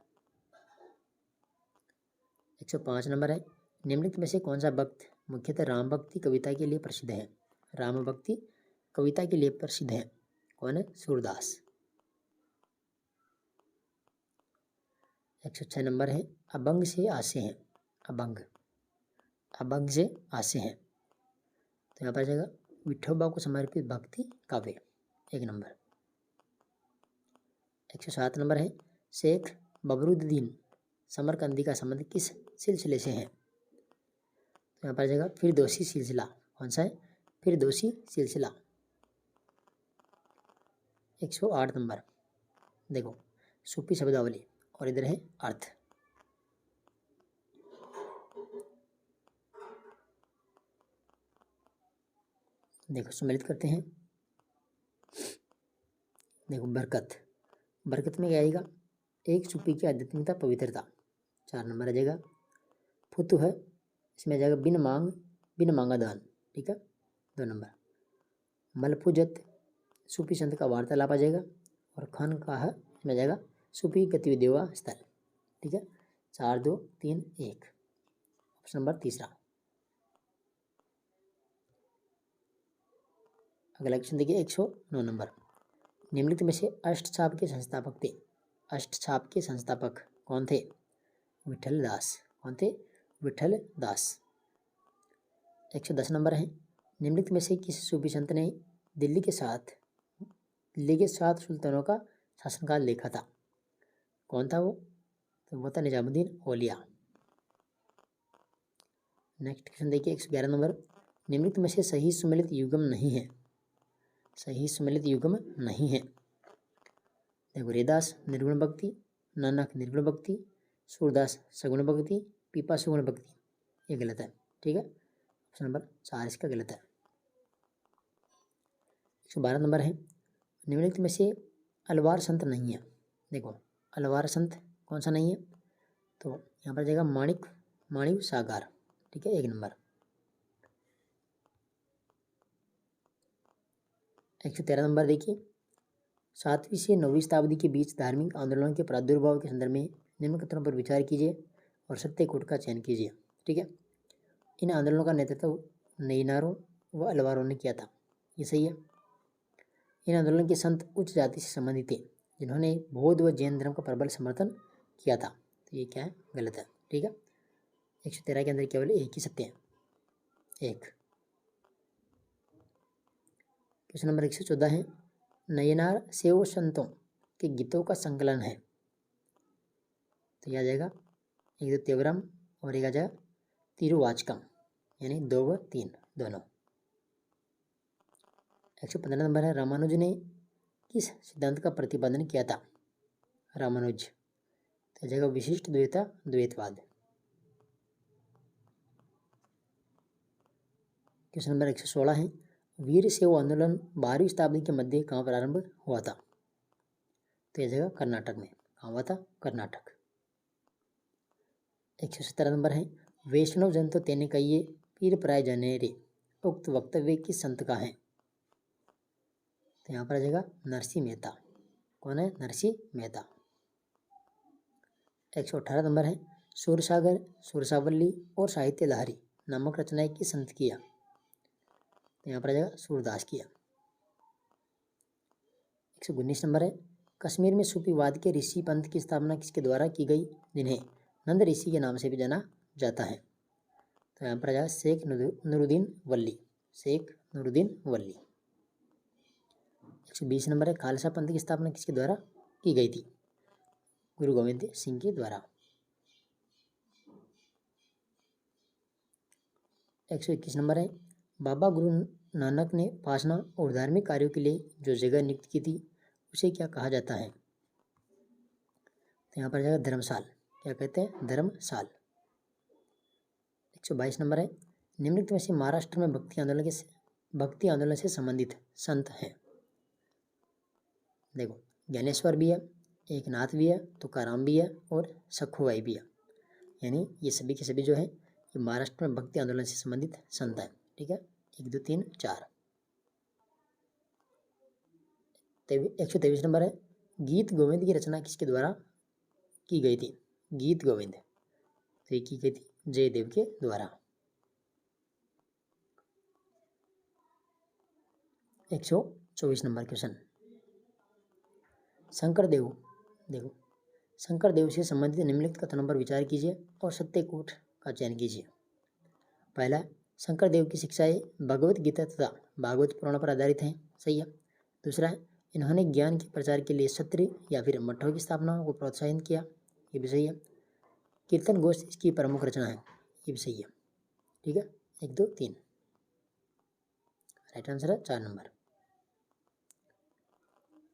105 नंबर है, निम्नलिखित में से कौन सा भक्त मुख्यतः राम भक्ति कविता के लिए प्रसिद्ध है? राम भक्ति कविता के लिए प्रसिद्ध है। कौन है? सूरदास। 106 नंबर है, अभंग से आसे हैं। अभंग, अभंग से आसे हैं, तो यहाँ पर जाएगा विठोबा को समर्पित भक्ति काव्य 1 नंबर। 107 नंबर है, शेख बबरुद्दीन समरकंदी का संबंध किस सिलसिले से है? तो यहाँ पर जाएगा फिरदौसी सिलसिला। कौन सा है? फिरदौसी सिलसिला। 108 नंबर, देखो सूफी शब्दावली, और इधर है अर्थ। देखो सम्मिलित करते हैं। देखो बरकत, बरकत में क्या आएगा? एक सूफी की आध्यात्मिकता पवित्रता, 4 नंबर आ जाएगा। फुतुह, इसमें आ जाएगा बिन मांगा दान। ठीक है, 2 नंबर। मलफूजत, सूफी संत का वार्तालाप आ जाएगा। और खानकाह, इसमें आ जाएगा सूफी गतिविधियों का स्थल। ठीक है, 4, 2, 3, 1, ऑप्शन नंबर तीसरा। अगला क्वेश्चन देखिए 109 नंबर, निम्नलिखित में से अष्टछाप के संस्थापक थे? अष्टछाप के संस्थापक कौन थे? विठल दास। कौन थे? विठल दास। 110 नंबर है, निम्नलिखित में से किस सूफी संत ने दिल्ली के 7 सुल्तानों का शासनकाल देखा था? कौन था वो? तो वो था निजामुद्दीन औलिया। नेक्स्ट क्वेश्चन देखिए 111 नंबर, निम्नलिखित में से सही सुमेलित युग्म नहीं है? सही सुमेलित युग्म नहीं है। देखो रेदास निर्गुण भक्ति, नानक निर्गुण भक्ति, सूरदास सगुण भक्ति, पीपा सुगुण भक्ति, ये गलत है। ठीक है, ऑप्शन नंबर 4 इसका गलत है। 112 नंबर है, निम्नलिखित में से अलवार संत नहीं है? देखो अलवार संत कौन सा नहीं है? तो यहाँ पर जाएगा माणिक सागर। ठीक है, 1 नंबर। 113 नंबर देखिए, 7वीं से 9वीं शताब्दी के बीच धार्मिक आंदोलनों के प्रादुर्भाव के संदर्भ में निम्न कथनों पर विचार कीजिए और सत्य कोट का चयन कीजिए। ठीक है, इन आंदोलनों का नेतृत्व नैनारों व अलवारों ने किया था, ये सही है। इन आंदोलन के संत उच्च जाति से संबंधित थे जिन्होंने बौद्ध व जैन धर्म का प्रबल समर्थन किया था, तो ये क्या है? गलत है। ठीक है, 113 के अंदर केवल एक ही सत्य है, 1। क्वेश्चन नंबर 114 है, नयनार सेव संतों के गीतों का संकलन है? तो यह आ जाएगा एक तो त्योवरम और एक आ जाएगा तिरुवाचकम, यानी 2 व 3 दोनों। 115 नंबर है, रामानुज ने किस सिद्धांत का प्रतिपादन किया था? रामानुज, तो जाएगा विशिष्ट द्वैता द्वैतवाद। क्वेश्चन नंबर 116 है, वीर शैव आंदोलन 12वीं शताब्दी के मध्य कहाँ प्रारंभ हुआ था? तो यह जगह कर्नाटक में। कहाँ हुआ था? कर्नाटक। 117 नंबर है, वैष्णव जन तो तेने कहिए पीर प्राय जने रे, उक्त वक्तव्य किस संत का है? तो यहाँ पर आ जाएगा नरसिंह मेहता। कौन है? नरसिंह मेहता। 118 नंबर है, सूरसागर, सूरसावल्ली और साहित्य लहरी नामक रचनाएं किस संत किया? तो यहाँ पर आ जाएगा सूरदास किया। 119 नंबर है, कश्मीर में सूफीवाद के ऋषि पंथ की स्थापना किसके द्वारा की गई, जिन्हें नंद ऋषि के नाम से भी जाना जाता है? तो यहाँ पर आ जाएगा शेख नूरुद्दीन वली, शेख नूरुद्दीन वली। 120 नंबर है, खालसा पंथ की स्थापना किसके द्वारा की गई थी? गुरु गोविंद सिंह के द्वारा। 121 नंबर है, बाबा गुरु नानक ने उपासना और धार्मिक कार्यों के लिए जो जगह नियुक्त की थी उसे क्या कहा जाता है? तो यहाँ पर जाएगा धर्मशाल, क्या कहते हैं? धर्मशाल। 122 नंबर है, निम्नलिखित में से महाराष्ट्र में भक्ति आंदोलन से संबंधित संत हैं। देखो, ज्ञानेश्वर भी है, एकनाथ भी है, तुकाराम भी है और सखुबाई भी है। यानी ये सभी के सभी जो है ये महाराष्ट्र में भक्ति आंदोलन से संबंधित संत है। ठीक है, 1, 2, 3, 4। 123 नंबर है, गीत गोविंद की रचना किसके द्वारा की गई थी? गीत गोविंद तो ये की गई थी जयदेव के द्वारा। 124 नंबर क्वेश्चन, शंकरदेव, देखो शंकरदेव से संबंधित निम्नलिखित कथनों पर विचार कीजिए और सत्यकूट का चयन कीजिए। पहला, शंकरदेव की शिक्षाएं भगवत गीता तथा भागवत पुराण पर आधारित हैं, सही है। दूसरा है, इन्होंने ज्ञान के प्रचार के लिए सत्र या फिर मठों की स्थापना को प्रोत्साहित किया, ये भी सही है। कीर्तन गोष्ठ इसकी प्रमुख रचना है, ये भी सही है। ठीक है, 1, 2, 3, राइट आंसर है 4 नंबर।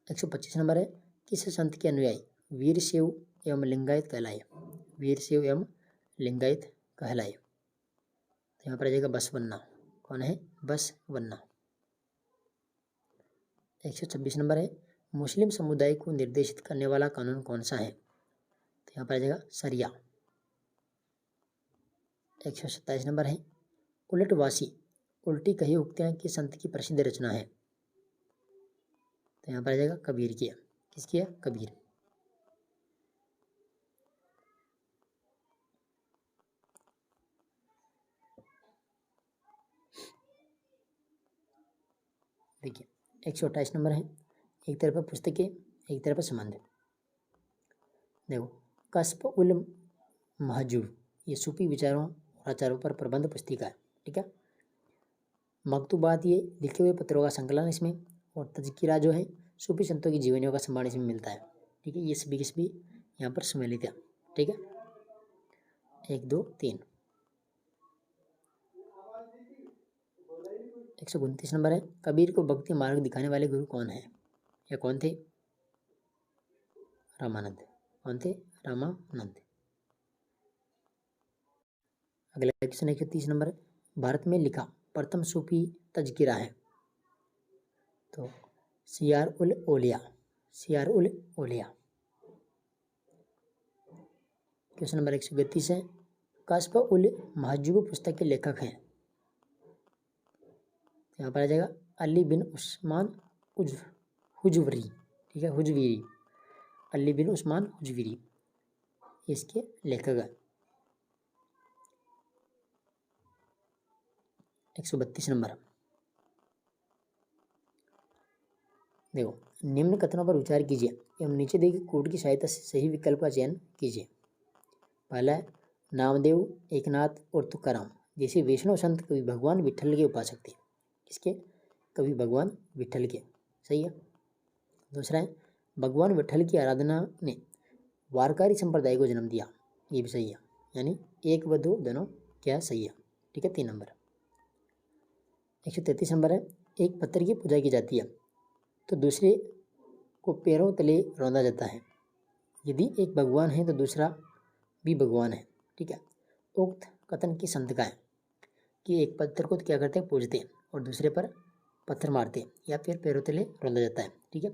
125 नंबर है, किस संत के अनुयायी वीर शैव एवं लिंगायत कहलाए? वीर शैव एवं लिंगायत कहलाए। तो यहाँ पर आ जाएगा बसवन्ना, कौन है? बसवन्ना। 126 नंबर है, मुस्लिम समुदाय को निर्देशित करने वाला कानून कौन सा है? तो यहाँ पर आ जाएगा शरिया। 127 नंबर है, उलटवासी उल्टी कही उक्तियाँ किस संत की प्रसिद्ध रचना है? तो यहाँ पर आ जाएगा कबीर की है। किसकी है? कबीर। देखिए 128 नंबर है, एक तरफ पुस्तकें एक तरफ संबंध। देखो, कस्ब उल महजूब ये सूफी विचारों और आचारों पर प्रबंध पुस्तिका है। ठीक है, मकतूबात ये लिखे हुए पत्रों का संकलन इसमें, और तज़किरा जो है सूफी संतों की जीवनियों का सम्मान इसमें मिलता है। ठीक है, ये सभी के सभी यहाँ पर सम्मिलित है। ठीक है, 1, 2, 3। 129 नंबर है, कबीर को भक्ति मार्ग दिखाने वाले गुरु कौन है या कौन थे? रामानंद। कौन थे? रामानंद। अगला क्वेश्चन 130 नंबर, भारत में लिखा प्रथम सूफी तज़किरा है? तो सियार उल ओलिया, सियार उल ओलिया। क्वेश्चन नंबर 132 है, कस्ब उल महजूब पुस्तक के लेखक हैं? यहाँ पर आ जाएगा अली बिन उस्मान हुजवीरी। ठीक है, हुजवीरी, अली बिन उस्मान हुजवीरी इसके लेखक हैं। 132 नंबर, देखो निम्न कथनों पर विचार कीजिए एवं नीचे दी गई कोड की सहायता से सही विकल्प का चयन कीजिए। पहला है, नामदेव, एकनाथ और तुकाराम जैसे वैष्णव संत कभी भगवान विठल के उपासक थे। किसके? कभी भगवान विठल के, सही है। दूसरा है, भगवान विठल की आराधना ने वारकारी संप्रदाय को जन्म दिया, ये भी सही है। यानी 1 व 2 दोनों क्या सही है। ठीक है, 3 नंबर। 133 नंबर है, एक पत्थर की पूजा की जाती है तो दूसरे को पैरों तले रौंदा जाता है। यदि एक भगवान है तो दूसरा भी भगवान है। ठीक है, उक्त कथन की संत का है कि एक पत्थर को क्या करते हैं? पूजते हैं और दूसरे पर पत्थर मारते हैं या फिर पैरों तले रौंदा जाता है। ठीक है,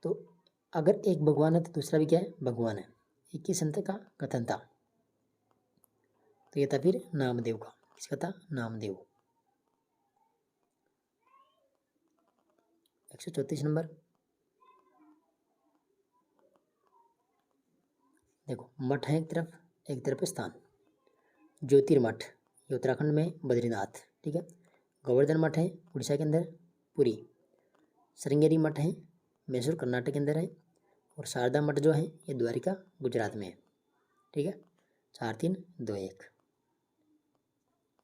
तो अगर एक भगवान है तो दूसरा भी क्या है? भगवान है। एक ही संत का कथन था, तो ये था फिर नामदेव का। किसका था? नामदेव। 134 नंबर, देखो मठ है एक तरफ स्थान। ज्योतिर्मठ ये उत्तराखंड में बद्रीनाथ, ठीक है। गोवर्धन मठ है उड़ीसा के अंदर पुरी। श्रृंगेरी मठ है मैसूर कर्नाटक के अंदर है। और शारदा मठ जो है ये द्वारिका गुजरात में है, ठीक है। 4 3 2 1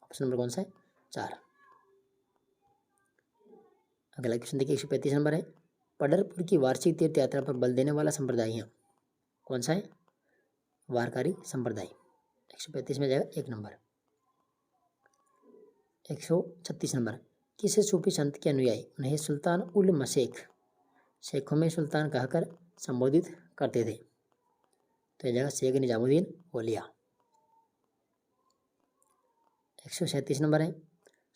ऑप्शन नंबर कौन सा है? 4। अगला क्वेश्चन देखिए 135 नंबर है। पंढरपुर की वार्षिक तीर्थ यात्रा पर बल देने वाला संप्रदाय है, कौन सा है? वारकरी संप्रदाय। 135 में जाएगा 1 नंबर। 136 नंबर। किस सूफी संत के अनुयायी उन्हें सुल्तान उल मशेख, शेखों में सुल्तान कहकर संबोधित करते थे? तो यह जाएगा शेख निजामुद्दीन औलिया। 137 नंबर है।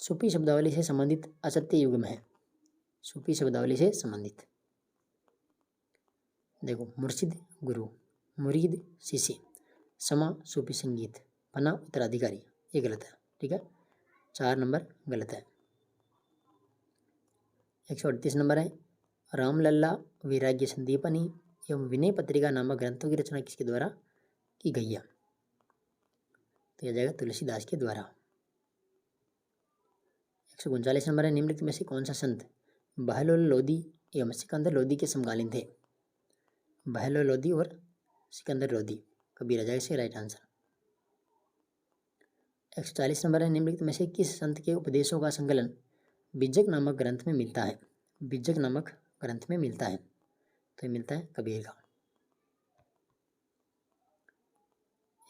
सूफी शब्दावली से संबंधित असत्य युग्म है। सूफी शब्दावली से संबंधित देखो मुर्शिद गुरु, मुरीद शिष्य, समा सूफी संगीत, फना उत्तराधिकारी, ये गलत है, ठीक है। 4 नंबर गलत है। 138 नंबर है। रामलल्ला वैराग्य संदीपनी एवं विनय पत्रिका नामक ग्रंथों की रचना किसके द्वारा की गई है? तो यह जाएगा तुलसीदास के द्वारा। 139 नंबर है। निम्नलिखित में से कौन सा संत बहलोल लोदी एवं सिकंदर लोदी के समकालीन थे? बहलोल लोदी और सिकंदर लोदी कबीर जाएगा इसका राइट आंसर। 140 नंबर है। निम्नलिखित में से किस संत के उपदेशों का संकलन बिज्जक नामक ग्रंथ में मिलता है? बिज्जक नामक ग्रंथ में मिलता है, तो ये मिलता है कबीर का।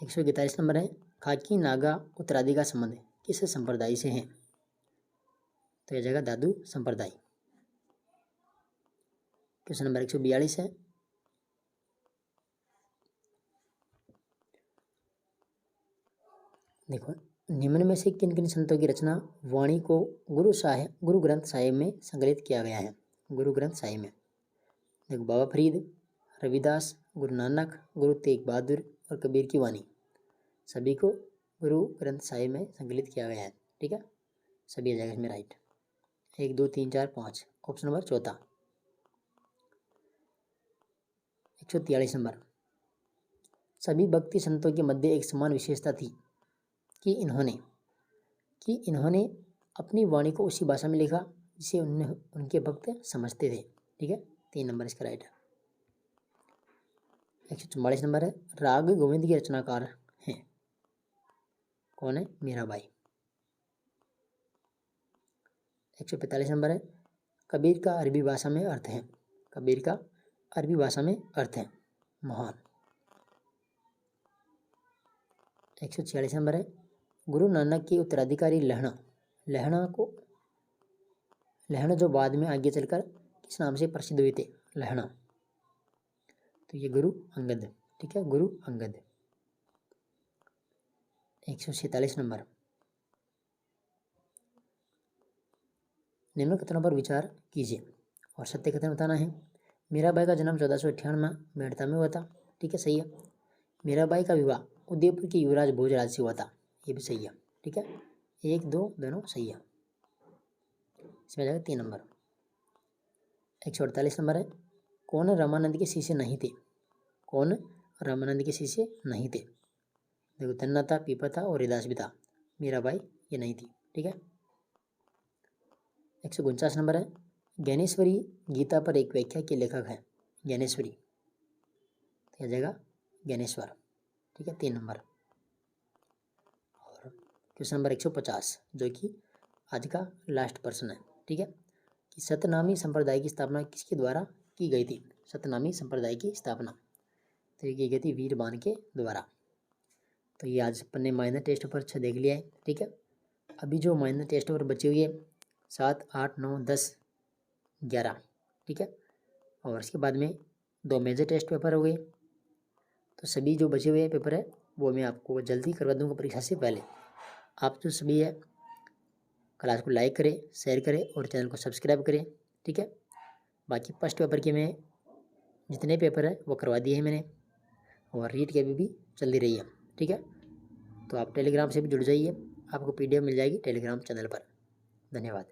141 नंबर है। खाकी नागा उत्तरादि का संबंध किस संप्रदाय से है? तो यह जाएगा दादू संप्रदाय। क्वेश्चन नंबर 142 है। देखो निम्न में से किन किन संतों की रचना वाणी को गुरु ग्रंथ साहिब में संकलित किया गया है? गुरु ग्रंथ साहिब में देखो बाबा फरीद, रविदास, गुरु नानक, गुरु तेग बहादुर और कबीर की वाणी सभी को गुरु ग्रंथ साहिब में संकलित किया गया है, ठीक है। सभी आ जाएगा इसमें राइट। 1 2 3 4 5 ऑप्शन नंबर चौथा। 143 नंबर। सभी भक्ति संतों के मध्य एक समान विशेषता थी कि इन्होंने अपनी वाणी को उसी भाषा में लिखा जिसे उनके भक्त समझते थे, ठीक है। 3 नंबर इसका राइट है। 144 नंबर है। राग गोविंद के रचनाकार हैं, कौन है? मीराबाई। 145 नंबर है। कबीर का अरबी भाषा में अर्थ है, कबीर का अरबी भाषा में अर्थ है महान। 146 नंबर है। गुरु नानक के उत्तराधिकारी लहणा जो बाद में आगे चलकर किस नाम से प्रसिद्ध हुए थे? लहणा, तो ये गुरु अंगद, ठीक है, गुरु अंगद। 147 नंबर। निम्न कथनों पर विचार कीजिए और सत्य कथन बताना है। मीराबाई का जन्म 1498 में मेड़ता में हुआ था, ठीक है, सही है। मीराबाई का विवाह उदयपुर के युवराज भोजराज से हुआ था, ये भी सही है, ठीक है। 1 2 दोनों सही है, इसमें जाएगा 3 नंबर। 148 नंबर है। कौन रामानंद के शिष्य नहीं थे? कौन रामानंद के शिष्य नहीं थे? देखो तन्ना था, पीपा था और हरिदास भी था, मीराबाई ये नहीं थी, ठीक है। 149 नंबर है। ज्ञानेश्वरी गीता पर एक व्याख्या के लेखक है, ज्ञानेश्वरी, तो यह जाएगा ज्ञानेश्वर, ठीक है, 3 नंबर। और क्वेश्चन नंबर 150 जो कि आज का लास्ट प्रश्न है, ठीक है, कि सतनामी संप्रदाय की स्थापना किसके द्वारा की गई थी? सतनामी संप्रदाय की स्थापना तो ये की गई थी वीरबान के द्वारा। तो ये आज अपन ने माइनर टेस्ट पेपर 6 देख लिया है, ठीक है। अभी जो माइनर टेस्ट पेपर बचे हुए 7 8 9 10 11, ठीक है, और इसके बाद में 2 मेजर टेस्ट पेपर हो गए। तो सभी जो बचे हुए पेपर है वो मैं आपको जल्दी करवा दूंगा परीक्षा से पहले। आप जो सभी है क्लास को लाइक करें, शेयर करें और चैनल को सब्सक्राइब करें, ठीक है। बाकी फर्स्ट पेपर के में जितने पेपर है वो करवा दिए हैं मैंने, और रीड की भी चल रही है, ठीक है। तो आप टेलीग्राम से भी जुड़ जाइए, आपको PDF मिल जाएगी टेलीग्राम चैनल पर। धन्यवाद।